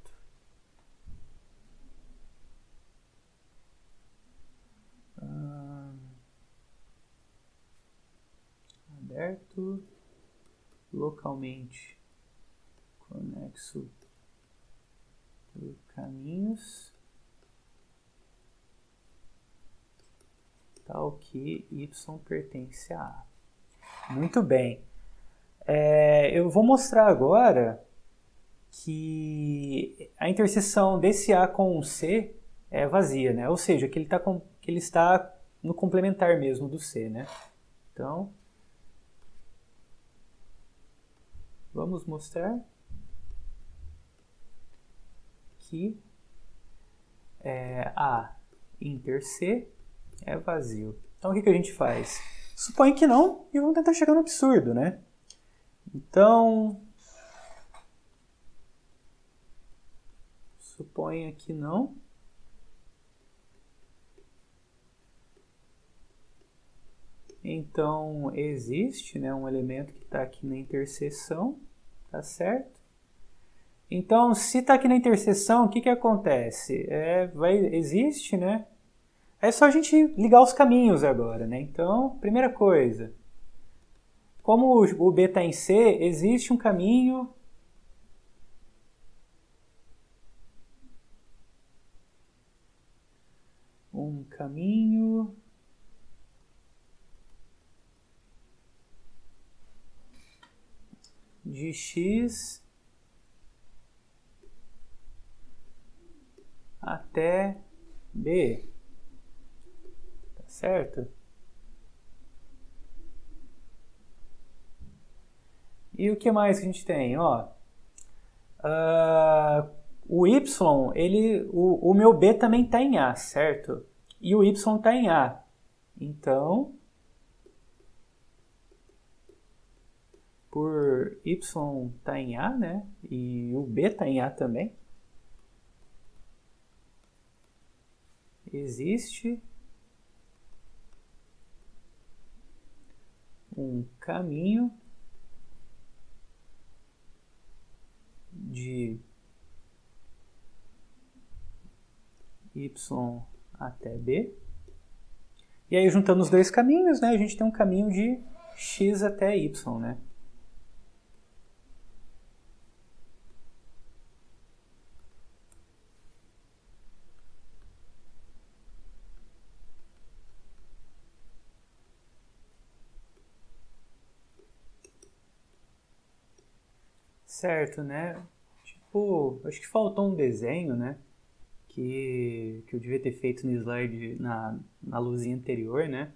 localmente conexo por caminhos tal que y pertence a A. Muito bem. Eu vou mostrar agora que a interseção desse A com o C é vazia, né? Ou seja, que ele está no complementar mesmo do C, né? Então, vamos mostrar que A inter C é vazio. Então, o que a gente faz? Supõe que não e vamos tentar chegar no absurdo, né? Então, suponha que não. Então, existe, né, um elemento que está aqui na interseção, tá certo? Então, se está aqui na interseção, o que acontece? Existe, né? É só a gente ligar os caminhos agora, né? Então, primeira coisa, como o B está em C, existe um caminho de x até B, tá certo? E o que mais que a gente tem? Ó, o y, o meu B também está em A, certo? E o y está em A. Então, por y está em A, né? E o B está em A também. Existe um caminho de y até B. E aí, juntando os dois caminhos, né, a gente tem um caminho de x até y, né? Certo, né? Tipo, acho que faltou um desenho, né? Que eu devia ter feito no slide, na luzinha anterior, né?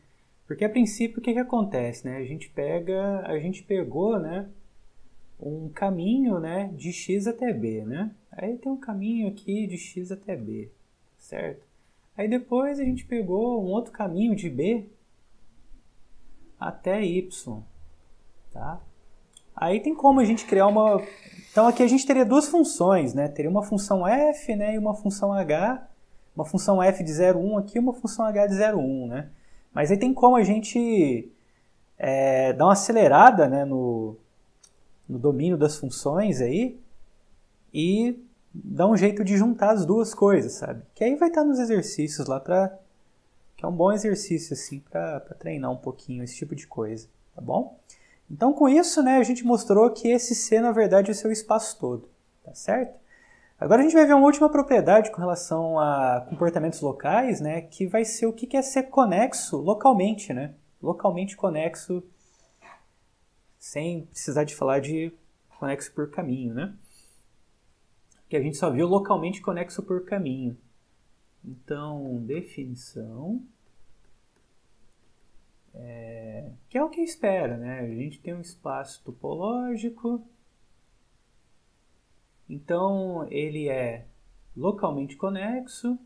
Porque a princípio o que acontece, né? A gente pegou, né? Um caminho, né? De x até b, né? Aí tem um caminho aqui de x até b, certo? Aí depois a gente pegou um outro caminho de b até y, tá? Aí tem como a gente criar uma... Então aqui a gente teria duas funções, né? Teria uma função f, né, e uma função h, uma função f de 0, 1 aqui e uma função h de 0, 1, né? Mas aí tem como a gente dar uma acelerada, né, no domínio das funções aí e dar um jeito de juntar as duas coisas, sabe? Que aí vai estar nos exercícios lá que é um bom exercício assim para treinar um pouquinho esse tipo de coisa, tá bom? Então com isso, né, a gente mostrou que esse C na verdade é o seu espaço todo, tá certo? Agora a gente vai ver uma última propriedade com relação a comportamentos locais, né, que vai ser o que é ser conexo localmente, né? Localmente conexo, sem precisar de falar de conexo por caminho, né? Que a gente só viu localmente conexo por caminho. Então, definição, que é o que espera, né? A gente tem um espaço topológico, então ele é localmente conexo,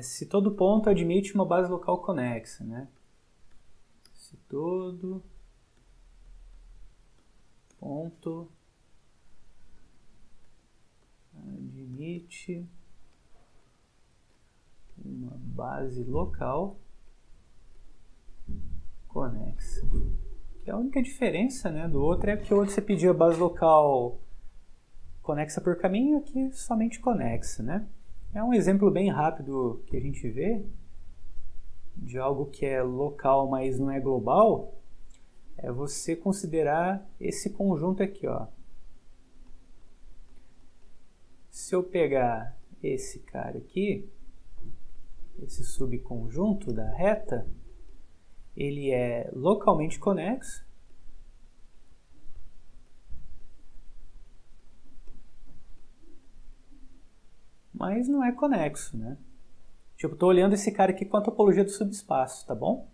se todo ponto admite uma base local conexa, né? Se todo ponto admite uma base local conexa. Que a única diferença, né, do outro é que o outro você pediu a base local conexa por caminho, aqui somente conexa, né? É um exemplo bem rápido que a gente vê de algo que é local, mas não é global, é você considerar esse conjunto aqui, ó. Se eu pegar esse cara aqui, esse subconjunto da reta, ele é localmente conexo, mas não é conexo, né? Tipo, estou olhando esse cara aqui com a topologia do subespaço, tá bom?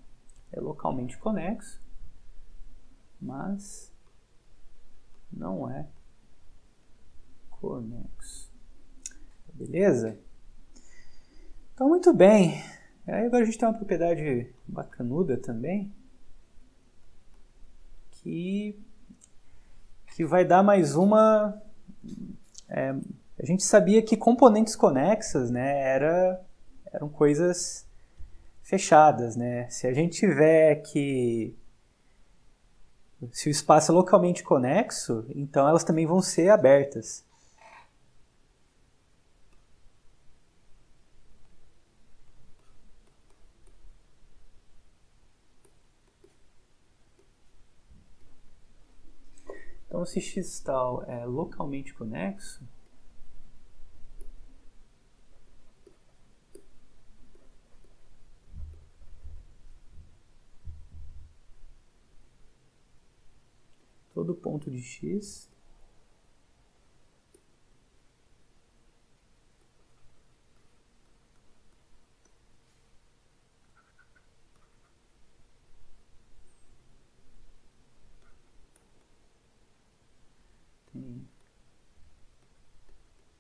É localmente conexo, mas não é conexo. Beleza? Então, muito bem. Aí agora a gente tem uma propriedade bacanuda também, que vai dar mais uma... a gente sabia que componentes conexas, né, eram coisas fechadas, né? Se a gente tiver que... Se o espaço é localmente conexo, então elas também vão ser abertas. Então, se x tal é localmente conexo, todo ponto de x tem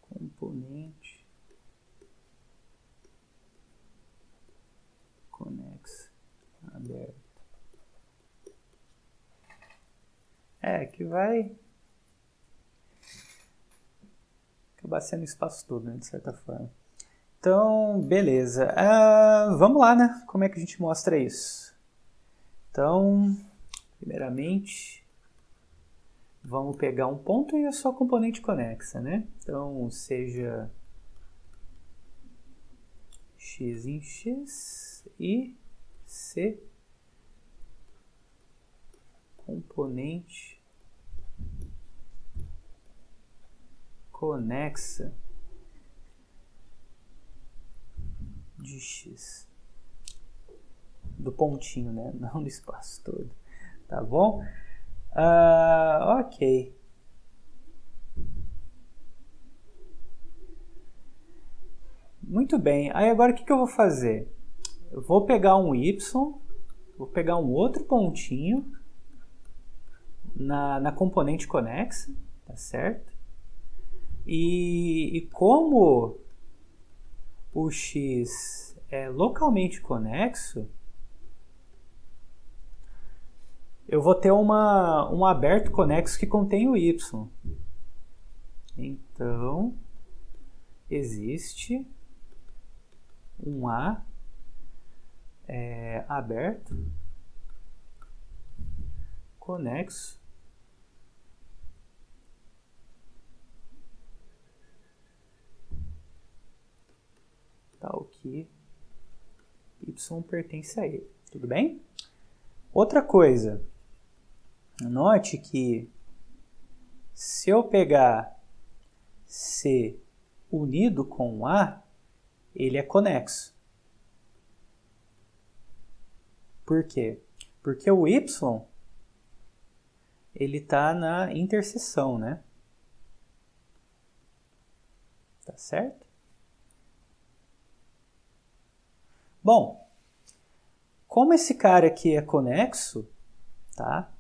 componente conexo aberto. Que vai acabar sendo o espaço todo, né, de certa forma. Então, beleza. Vamos lá, né? Como é que a gente mostra isso? Então, primeiramente, vamos pegar um ponto e a sua componente conexa, né? Então, seja x em x e c componente conexa de x. Do pontinho, né? Não do espaço todo. Tá bom? Ok. Muito bem. Aí agora o que eu vou fazer? Eu vou pegar um y, vou pegar um outro pontinho na componente conexa, tá certo? E como o x é localmente conexo, eu vou ter um aberto conexo que contém o y. Então, existe um A aberto conexo que y pertence a ele. Tudo bem? Outra coisa, note que se eu pegar C unido com A, ele é conexo. Por quê? Porque o y ele está na interseção, né? Tá certo? Bom, como esse cara aqui é conexo, tá?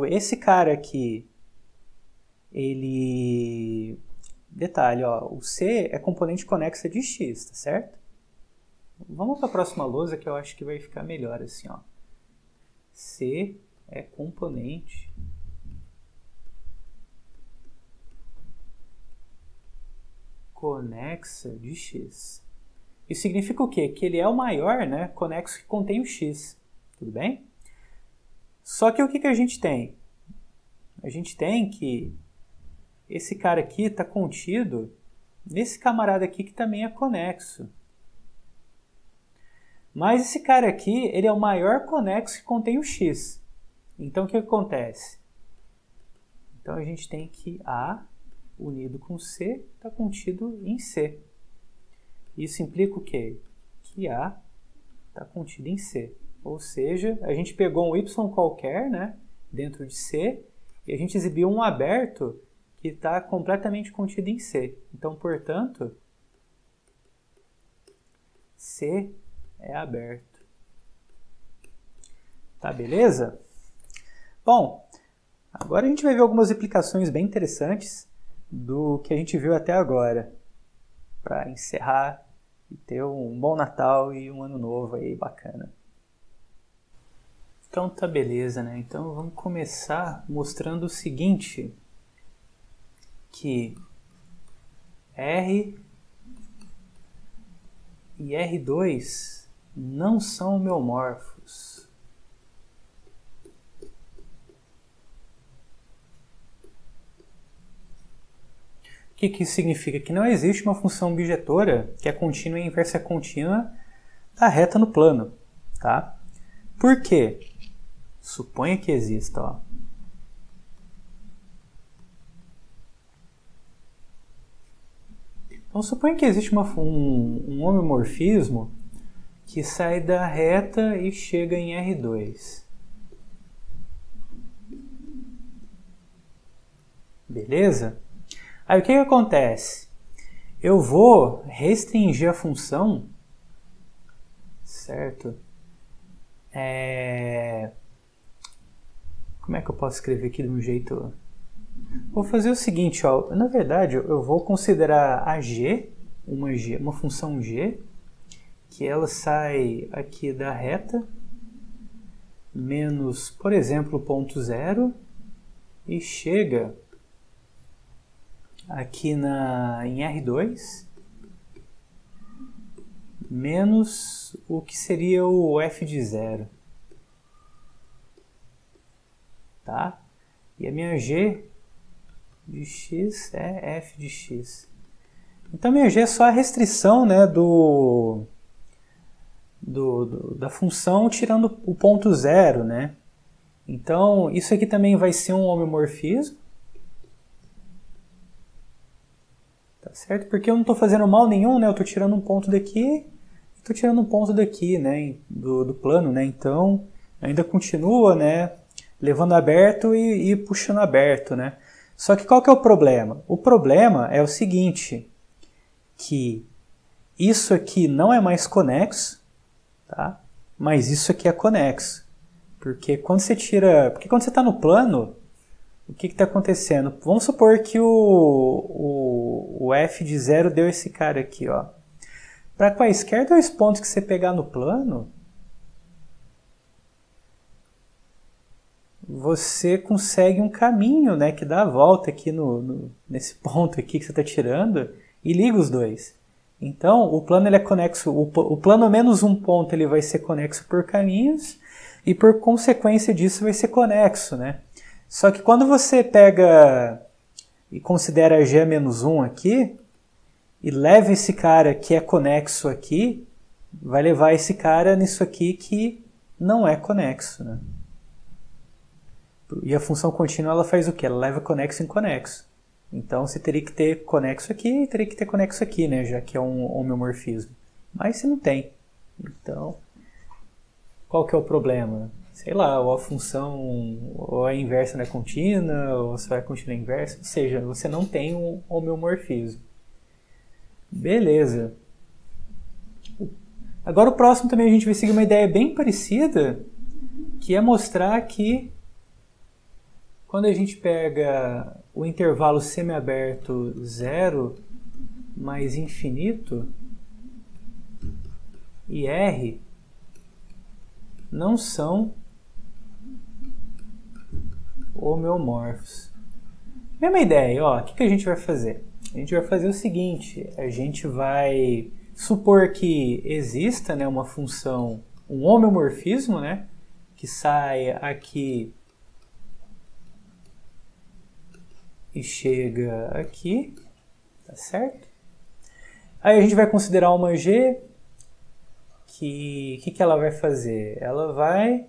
Esse cara aqui, ele... Detalhe, ó, o C é componente conexa de X, tá certo? Vamos para a próxima lousa que eu acho que vai ficar melhor assim, ó. C é componente conexa de X. Isso significa o quê? Que ele é o maior, né, conexo que contém o X. Tudo bem? Só que o que a gente tem? A gente tem que esse cara aqui está contido nesse camarada aqui que também é conexo. Mas esse cara aqui, ele é o maior conexo que contém o X. Então, o que acontece? Então, a gente tem que A unido com C está contido em C. Isso implica o quê? Que A está contido em C. Ou seja, a gente pegou um Y qualquer, né, dentro de C, e a gente exibiu um aberto que está completamente contido em C. Então, portanto, C é aberto. Tá, beleza? Bom, agora a gente vai ver algumas aplicações bem interessantes do que a gente viu até agora, para encerrar e ter um bom Natal e um ano novo aí bacana. Então tá beleza, né? Então vamos começar mostrando o seguinte, que R e R2 não são homeomorfos. O que isso significa? Que não existe uma função objetora que é contínua e inversa contínua da reta no plano, tá? Por quê? Suponha que exista, ó. Então, suponha que existe um homeomorfismo que sai da reta e chega em R2. Beleza? Aí o que acontece? Eu vou restringir a função, certo? Como é que eu posso escrever aqui de um jeito... Vou fazer o seguinte, ó. Na verdade, eu vou considerar a G, uma função G, que ela sai aqui da reta, menos, por exemplo, ponto 0, e chega aqui em R2, menos o que seria o f de 0. Tá? E a minha G de x é f de x. Então, minha G é só a restrição, né, da função tirando o ponto 0, né? Então, isso aqui também vai ser um homeomorfismo. Tá certo? Porque eu não estou fazendo mal nenhum, né? Eu estou tirando um ponto daqui e estou tirando um ponto daqui, né? Do plano, né? Então, ainda continua, né? Levando aberto e puxando aberto, né? Só que qual que é o problema? O problema é o seguinte, que isso aqui não é mais conexo, tá? Mas isso aqui é conexo. Porque quando você está no plano, o que está acontecendo? Vamos supor que o f de 0 deu esse cara aqui, ó. Para quaisquer dois pontos que você pegar no plano, você consegue um caminho, né, que dá a volta aqui nesse ponto aqui que você está tirando e liga os dois. Então, o plano ele é conexo, o plano menos um ponto ele vai ser conexo por caminhos e por consequência disso vai ser conexo, né? Só que quando você pega e considera G menos 1 aqui, e leva esse cara que é conexo aqui, vai levar esse cara nisso aqui que não é conexo, né? E a função contínua ela faz o quê? Ela leva conexo em conexo. Então você teria que ter conexo aqui e teria que ter conexo aqui, né? Já que é um homeomorfismo. Mas você não tem. Então, qual que é o problema? Sei lá, ou a função ou a inversa não é contínua, ou só é contínua inversa. Ou seja, você não tem um homeomorfismo. Beleza. Agora o próximo também a gente vai seguir uma ideia bem parecida, que é mostrar que quando a gente pega o intervalo semiaberto 0 mais infinito e R não são homeomorfos. Mesma ideia, ó, o que a gente vai fazer? A gente vai fazer o seguinte, a gente vai supor que exista, né, uma função, um homeomorfismo, né, que sai aqui e chega aqui, tá certo? Aí a gente vai considerar uma G, que ela vai fazer? Ela vai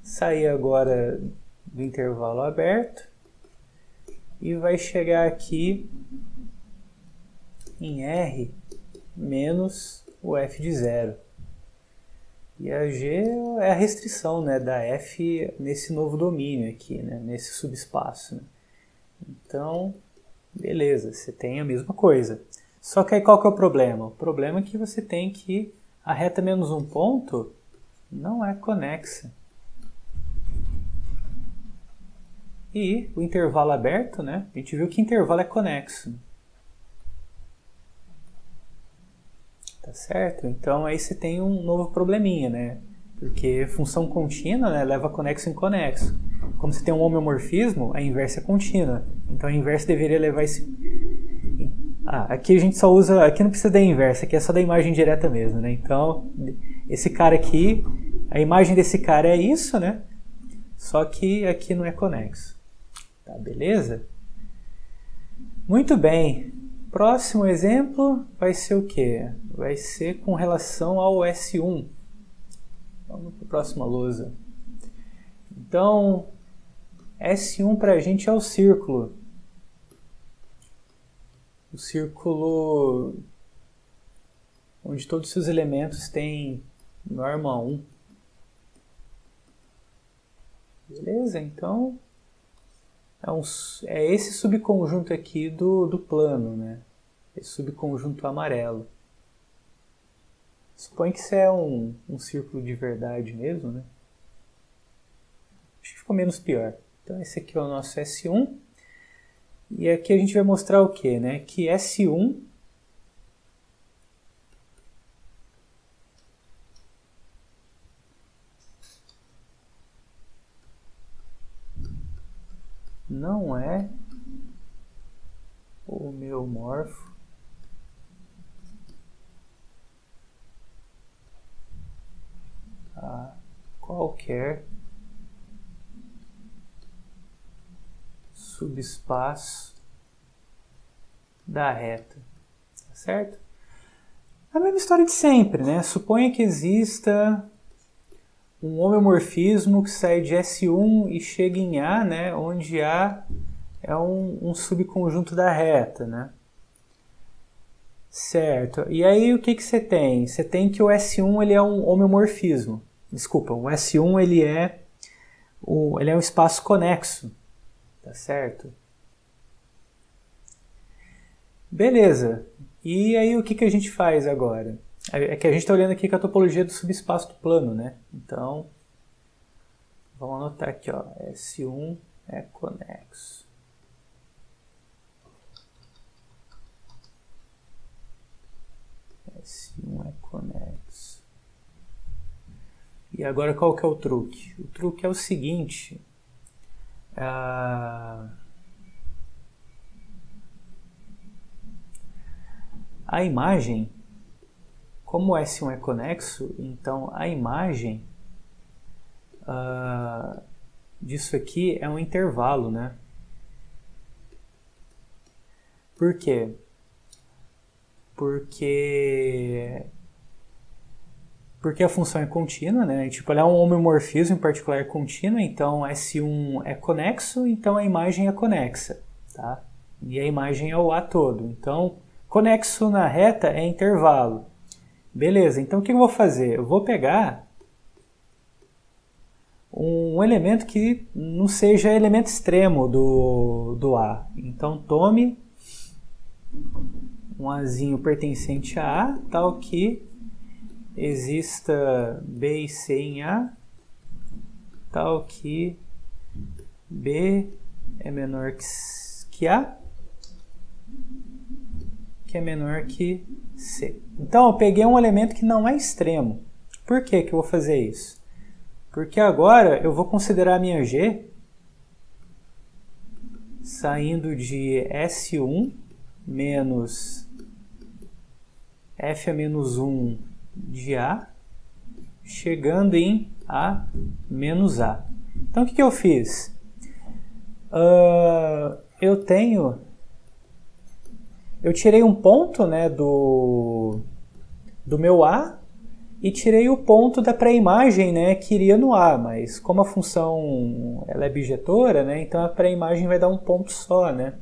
sair agora do intervalo aberto e vai chegar aqui em R menos o f de 0. E a G é a restrição, né, da f nesse novo domínio aqui, né, nesse subespaço. Né? Então, beleza, você tem a mesma coisa. Só que aí qual que é o problema? O problema é que você tem que a reta menos um ponto não é conexa. E o intervalo aberto, né? A gente viu que intervalo é conexo. Tá certo? Então aí você tem um novo probleminha, né? Porque função contínua, né, leva conexo em conexo. Como você tem um homeomorfismo, a inversa é contínua. Então a inversa deveria levar esse... aqui a gente só usa... Aqui não precisa da inversa, aqui é só da imagem direta mesmo, né? Então, esse cara aqui, a imagem desse cara é isso, né? Só que aqui não é conexo. Tá, beleza? Muito bem. Próximo exemplo vai ser o quê? Vai ser com relação ao S1. Vamos para a próxima lousa. Então, S1 para a gente é o círculo. O círculo onde todos os seus elementos têm norma 1. Beleza? Então, é esse subconjunto aqui do plano, né? Esse subconjunto amarelo. Suponho que isso é um círculo de verdade mesmo, né? Acho que ficou menos pior. Então esse aqui é o nosso S1. E aqui a gente vai mostrar o quê, né? Que S1 não é homeomorfo a qualquer subespaço da reta, tá certo? A mesma história de sempre, né? Suponha que exista um homeomorfismo que sai de S1 e chega em A, né? Onde A é um subconjunto da reta, né? Certo. E aí o que você tem? Você tem que o S1 ele é um homeomorfismo. Desculpa, o S1 ele é um espaço conexo. Tá certo? Beleza. E aí o que a gente faz agora? É que a gente está olhando aqui com a topologia do subespaço do plano, né? Então, vamos anotar aqui, ó. S1 é conexo. S1 é conexo. E agora qual que é o truque? O truque é o seguinte. A imagem, como o S1 é conexo, então a imagem disso aqui é um intervalo, né? Por quê? porque a função é contínua, né? Tipo, ela é um homeomorfismo, em particular contínua, então S1 é conexo, então a imagem é conexa, tá? E a imagem é o A todo. Então, conexo na reta é intervalo. Beleza, então o que eu vou fazer? Eu vou pegar um elemento que não seja elemento extremo do A. Então, tome um Azinho pertencente a A, tal que exista B e C em A, tal que B é menor que A, que é menor que C. Então, eu peguei um elemento que não é extremo. Por que eu vou fazer isso? Porque agora eu vou considerar a minha G saindo de S1 menos F a menos 1 de A, chegando em A menos A. Então, o que eu fiz? Eu tirei um ponto, né, do meu A e tirei o ponto da pré-imagem, né, que iria no A, mas como a função ela é bijetora, né, então a pré-imagem vai dar um ponto só, né?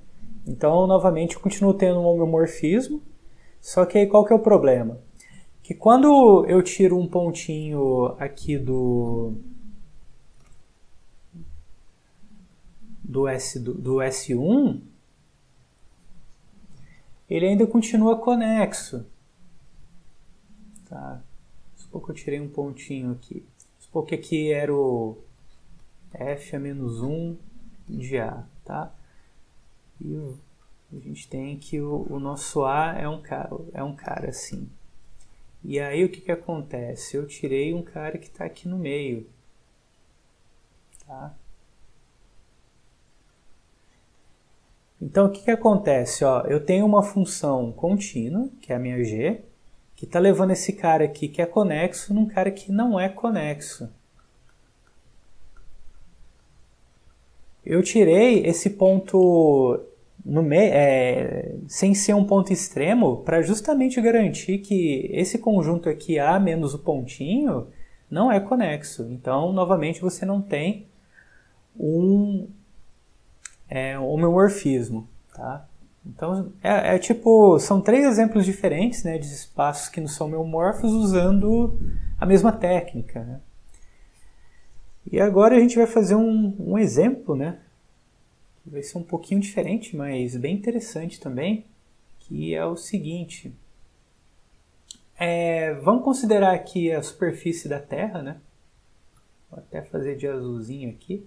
Então, novamente, eu continuo tendo um homeomorfismo, só que aí qual que é o problema? Que quando eu tiro um pontinho aqui do S1, ele ainda continua conexo. Tá? Supor que eu tirei um pontinho aqui. Supor que aqui era o F a menos 1 de A. Tá? E a gente tem que o nosso A é um cara assim. E aí o que acontece? Eu tirei um cara que está aqui no meio. Tá? Então o que acontece? Ó, eu tenho uma função contínua, que é a minha G, que está levando esse cara aqui que é conexo num cara que não é conexo. Eu tirei esse ponto no meio, sem ser um ponto extremo, para justamente garantir que esse conjunto aqui A menos o pontinho não é conexo. Então, novamente, você não tem um homeomorfismo. Tá? Então, tipo, são 3 exemplos diferentes, né, de espaços que não são homeomorfos usando a mesma técnica. Né? E agora a gente vai fazer um exemplo, né? Vai ser um pouquinho diferente, mas bem interessante também, que é o seguinte. Vamos considerar aqui a superfície da Terra, né? Vou até fazer de azulzinho aqui.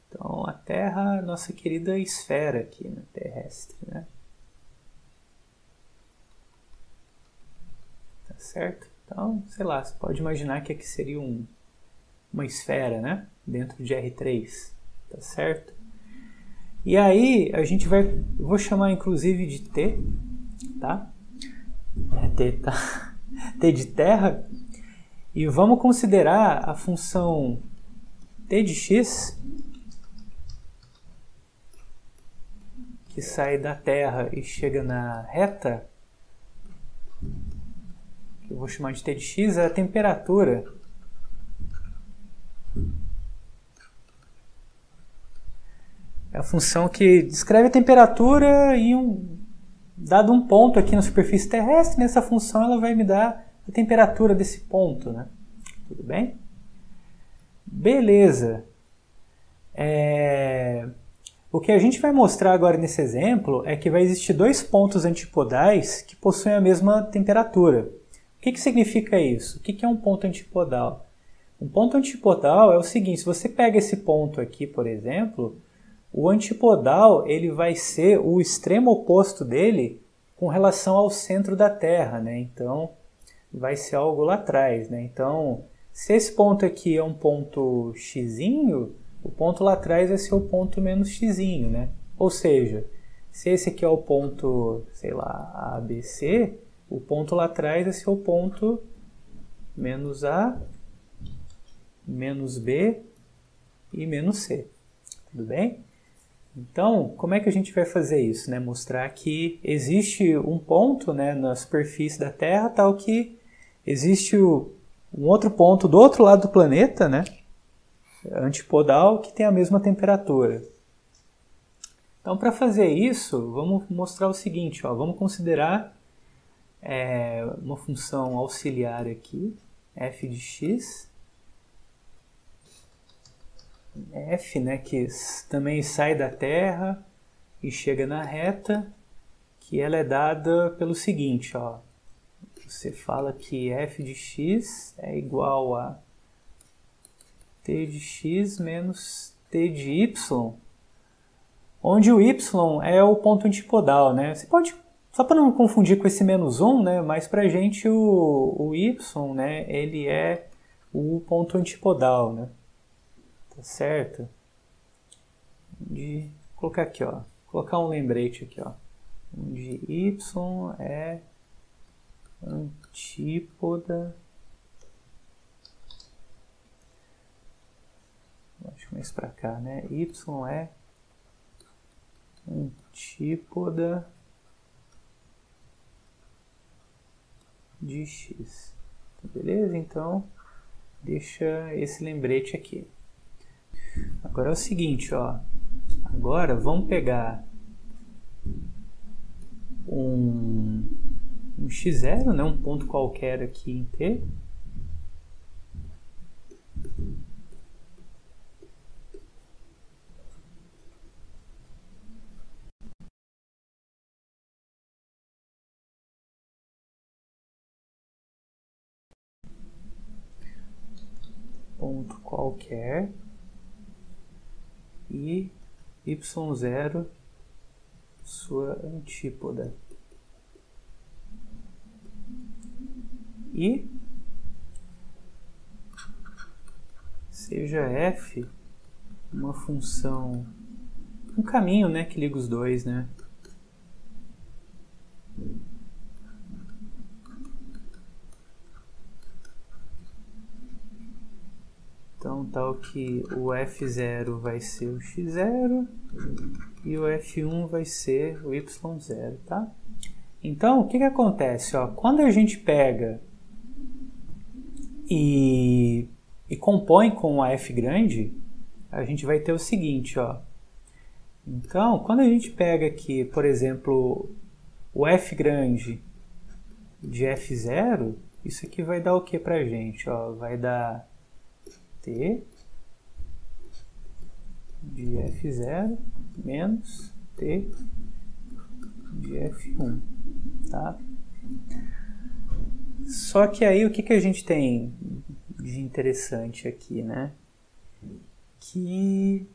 Então, a Terra, nossa querida esfera aqui, né? Terrestre, né? Tá certo? Então, sei lá, você pode imaginar que aqui seria uma esfera, né? Dentro de R3, tá certo? E aí, a gente eu vou chamar inclusive de T, tá? T, tá? T de terra. E vamos considerar a função T de x, que sai da Terra e chega na reta, que eu vou chamar de T de x, é a temperatura. É a função que descreve a temperatura em dado um ponto aqui na superfície terrestre. Nessa função ela vai me dar a temperatura desse ponto, né? Tudo bem? Beleza. O que a gente vai mostrar agora nesse exemplo é que vai existir 2 pontos antipodais que possuem a mesma temperatura. O que significa isso? O que é um ponto antipodal? Um ponto antipodal é o seguinte: se você pega esse ponto aqui, por exemplo, o antipodal ele vai ser o extremo oposto dele com relação ao centro da Terra, né? Então, vai ser algo lá atrás, né? Então, se esse ponto aqui é um ponto xzinho, o ponto lá atrás vai ser o ponto menos xzinho, né? Ou seja, se esse aqui é o ponto, sei lá, ABC, o ponto lá atrás vai ser o ponto menos A, menos B e menos C. Tudo bem? Então, como é que a gente vai fazer isso? Né? Mostrar que existe um ponto, né, na superfície da Terra, tal que existe um outro ponto do outro lado do planeta, né, antipodal, que tem a mesma temperatura. Então, para fazer isso, vamos mostrar o seguinte, ó, vamos considerar uma função auxiliar aqui, f de x, f, né, que também sai da Terra e chega na reta, que ela é dada pelo seguinte, ó, você fala que f de x é igual a t de x menos t de y, onde o y é o ponto antipodal, né? Você pode, só para não confundir com esse menos 1, né? Mas para a gente o y, né? Ele é o ponto antipodal, né? Tá certo? De colocar aqui, ó. Colocar um lembrete aqui, ó. Onde y é antípoda. Acho que mais para cá, né? Y é antípoda de x. Beleza? Então, deixa esse lembrete aqui. Agora é o seguinte, ó. Agora vamos pegar um x0, né? Um ponto qualquer aqui em T. Ponto qualquer e y0 sua antípoda. E seja f uma função, um caminho, né, que liga os dois, né? Então, tal que o f0 vai ser o x0 e o f1 vai ser o y0, tá? Então, o que que acontece? Ó, quando a gente pega e compõe com a f grande, a gente vai ter o seguinte, ó. Então, quando a gente pega aqui, por exemplo, o f grande de f0, isso aqui vai dar o que pra gente? Ó, vai dar t de f0 menos t de f1, tá? Só que aí o que que a gente tem de interessante aqui, né? Que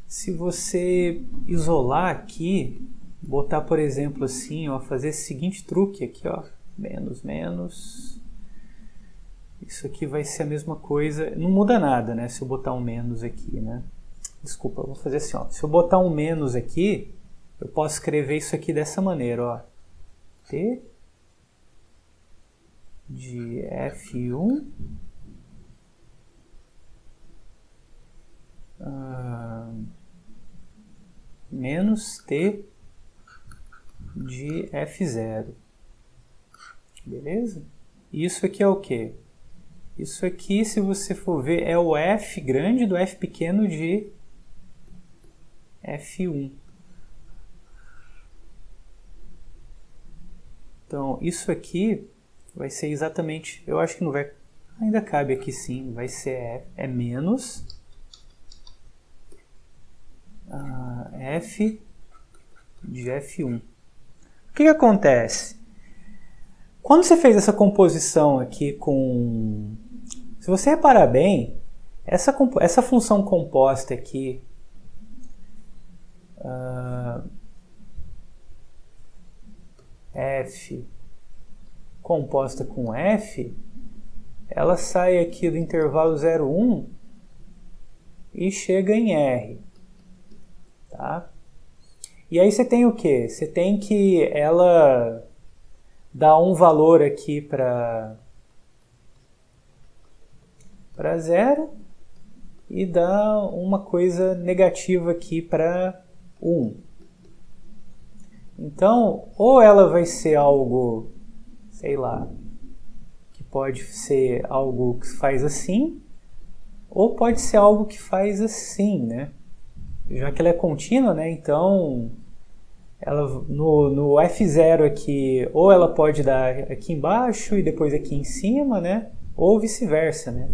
se você isolar aqui, botar, por exemplo, assim, ó, fazer esse seguinte truque aqui, ó, menos, menos, isso aqui vai ser a mesma coisa, não muda nada, né, se eu botar um menos aqui, né? Desculpa, eu vou fazer assim, ó, se eu botar um menos aqui, eu posso escrever isso aqui dessa maneira, ó, t de f1 menos t de f0, beleza? Isso aqui é o quê? Isso aqui, se você for ver, é o f grande do f pequeno de f1. Então, isso aqui vai ser exatamente, eu acho que não vai, ainda cabe aqui sim, vai ser menos f de f1. O que acontece? Quando você fez essa composição aqui com... Se você reparar bem, essa função composta aqui, f composta com f, ela sai aqui do intervalo 0, 1 e chega em r. Tá? E aí você tem o que? Você tem que ela dá um valor aqui para 0 e dá uma coisa negativa aqui para 1. Então, ou ela vai ser algo, sei lá, que pode ser algo que faz assim, ou pode ser algo que faz assim, né? Já que ela é contínua, né? Então, ela, no F0 aqui, ou ela pode dar aqui embaixo e depois aqui em cima, né? Ou vice-versa, né?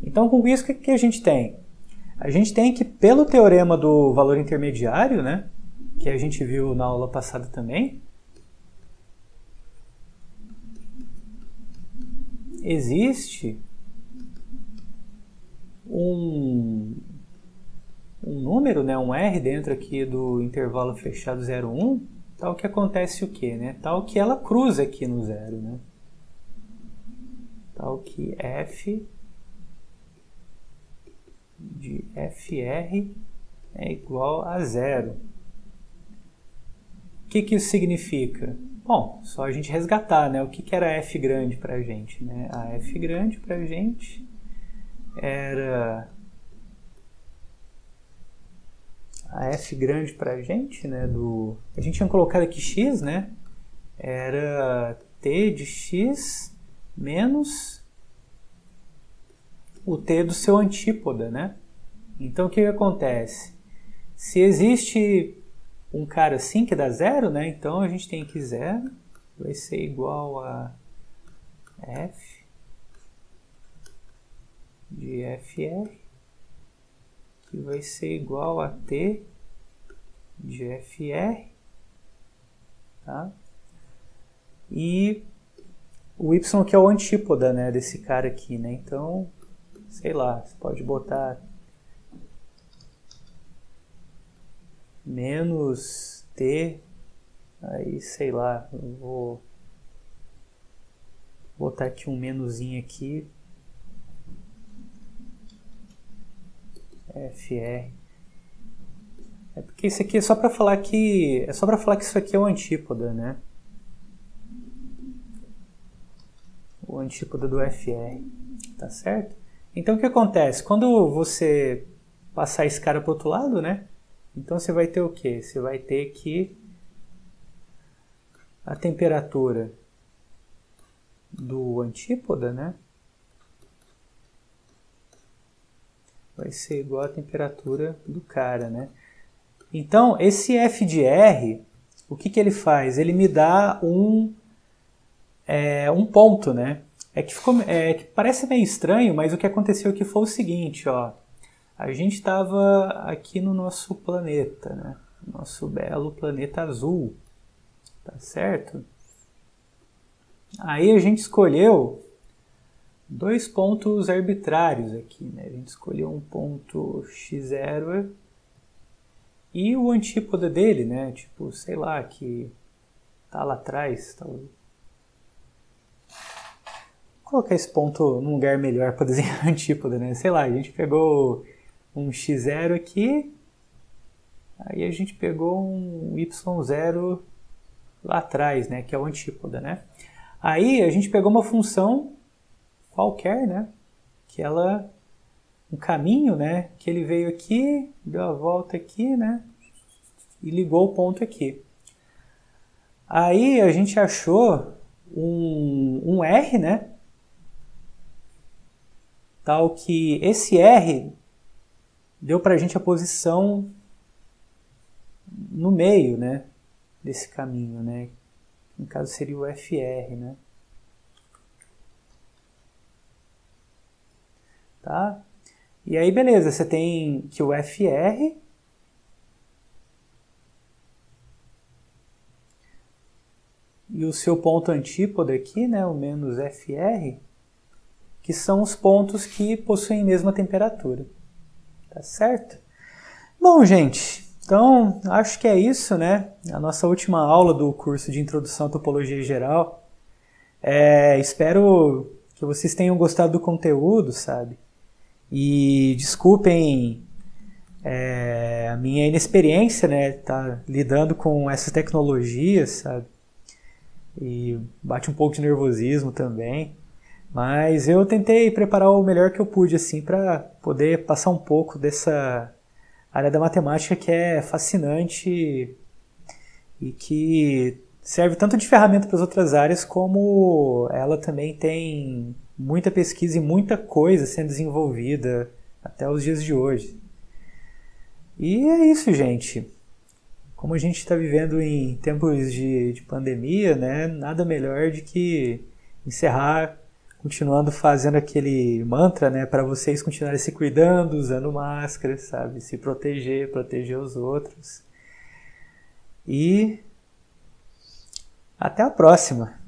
Então, com isso, o que a gente tem? A gente tem que, pelo teorema do valor intermediário, né? Que a gente viu na aula passada também, existe um número, né, um R dentro aqui do intervalo fechado 0, 1, tal que acontece o quê? Né? Tal que ela cruza aqui no 0. Né? Tal que f de fr é igual a 0. O que isso significa? Bom, só a gente resgatar, né? O que era f grande para a gente? Né? A f grande para a gente era... A f grande para a gente, né? A gente tinha colocado aqui x, né? Era t de x menos o t do seu antípoda, né? Então, o que acontece? Se existe um cara assim que dá 0, né? Então a gente tem que 0 vai ser igual a f de fr, que vai ser igual a t de fr, tá? E o y que é o antípoda, né, desse cara aqui, né? Então, sei lá, você pode botar menos t, aí sei lá, eu vou botar aqui um menuzinho aqui, fr. É porque isso aqui é só para falar que isso aqui é o antípoda, né? O antípoda do fr, tá certo? Então o que acontece? Quando você passar esse cara para o outro lado, né? Então você vai ter o quê? Você vai ter que a temperatura do antípoda, né? Vai ser igual à temperatura do cara, né? Então, esse f de r, o que ele faz? Ele me dá um ponto, né? Que parece meio estranho, mas o que aconteceu aqui foi o seguinte, ó. A gente estava aqui no nosso planeta, né? Nosso belo planeta azul, tá certo? Aí a gente escolheu 2 pontos arbitrários aqui, né? A gente escolheu um ponto x0 e o antípoda dele, né? Tipo, sei lá, que tá lá atrás. Tá... Vou colocar esse ponto num lugar melhor para desenhar antípoda, né? Sei lá, a gente pegou um x0 aqui, aí a gente pegou um y0 lá atrás, né? Que é o antípoda, né? Aí a gente pegou uma função qualquer, né? Que ela, um caminho, né? Que ele veio aqui, deu a volta aqui, né? E ligou o ponto aqui. Aí a gente achou um R, né? Tal que esse R deu pra gente a posição no meio, né? Desse caminho, né? No caso seria o FR, né? Tá? E aí, beleza, você tem que o FR e o seu ponto antípoda aqui, né, o menos FR, que são os pontos que possuem a mesma temperatura. Tá certo? Bom, gente, então acho que é isso, né? A nossa última aula do curso de Introdução à Topologia Geral. Espero que vocês tenham gostado do conteúdo, sabe? E desculpem a minha inexperiência, né? Tá lidando com essas tecnologias, sabe? E bate um pouco de nervosismo também. Mas eu tentei preparar o melhor que eu pude, assim, para poder passar um pouco dessa área da matemática que é fascinante e que serve tanto de ferramenta para as outras áreas, como ela também tem muita pesquisa e muita coisa sendo desenvolvida até os dias de hoje. E é isso, gente. Como a gente está vivendo em tempos de pandemia, né, nada melhor de que encerrar continuando fazendo aquele mantra, né, para vocês continuarem se cuidando, usando máscara, sabe, se proteger, proteger os outros. E até a próxima!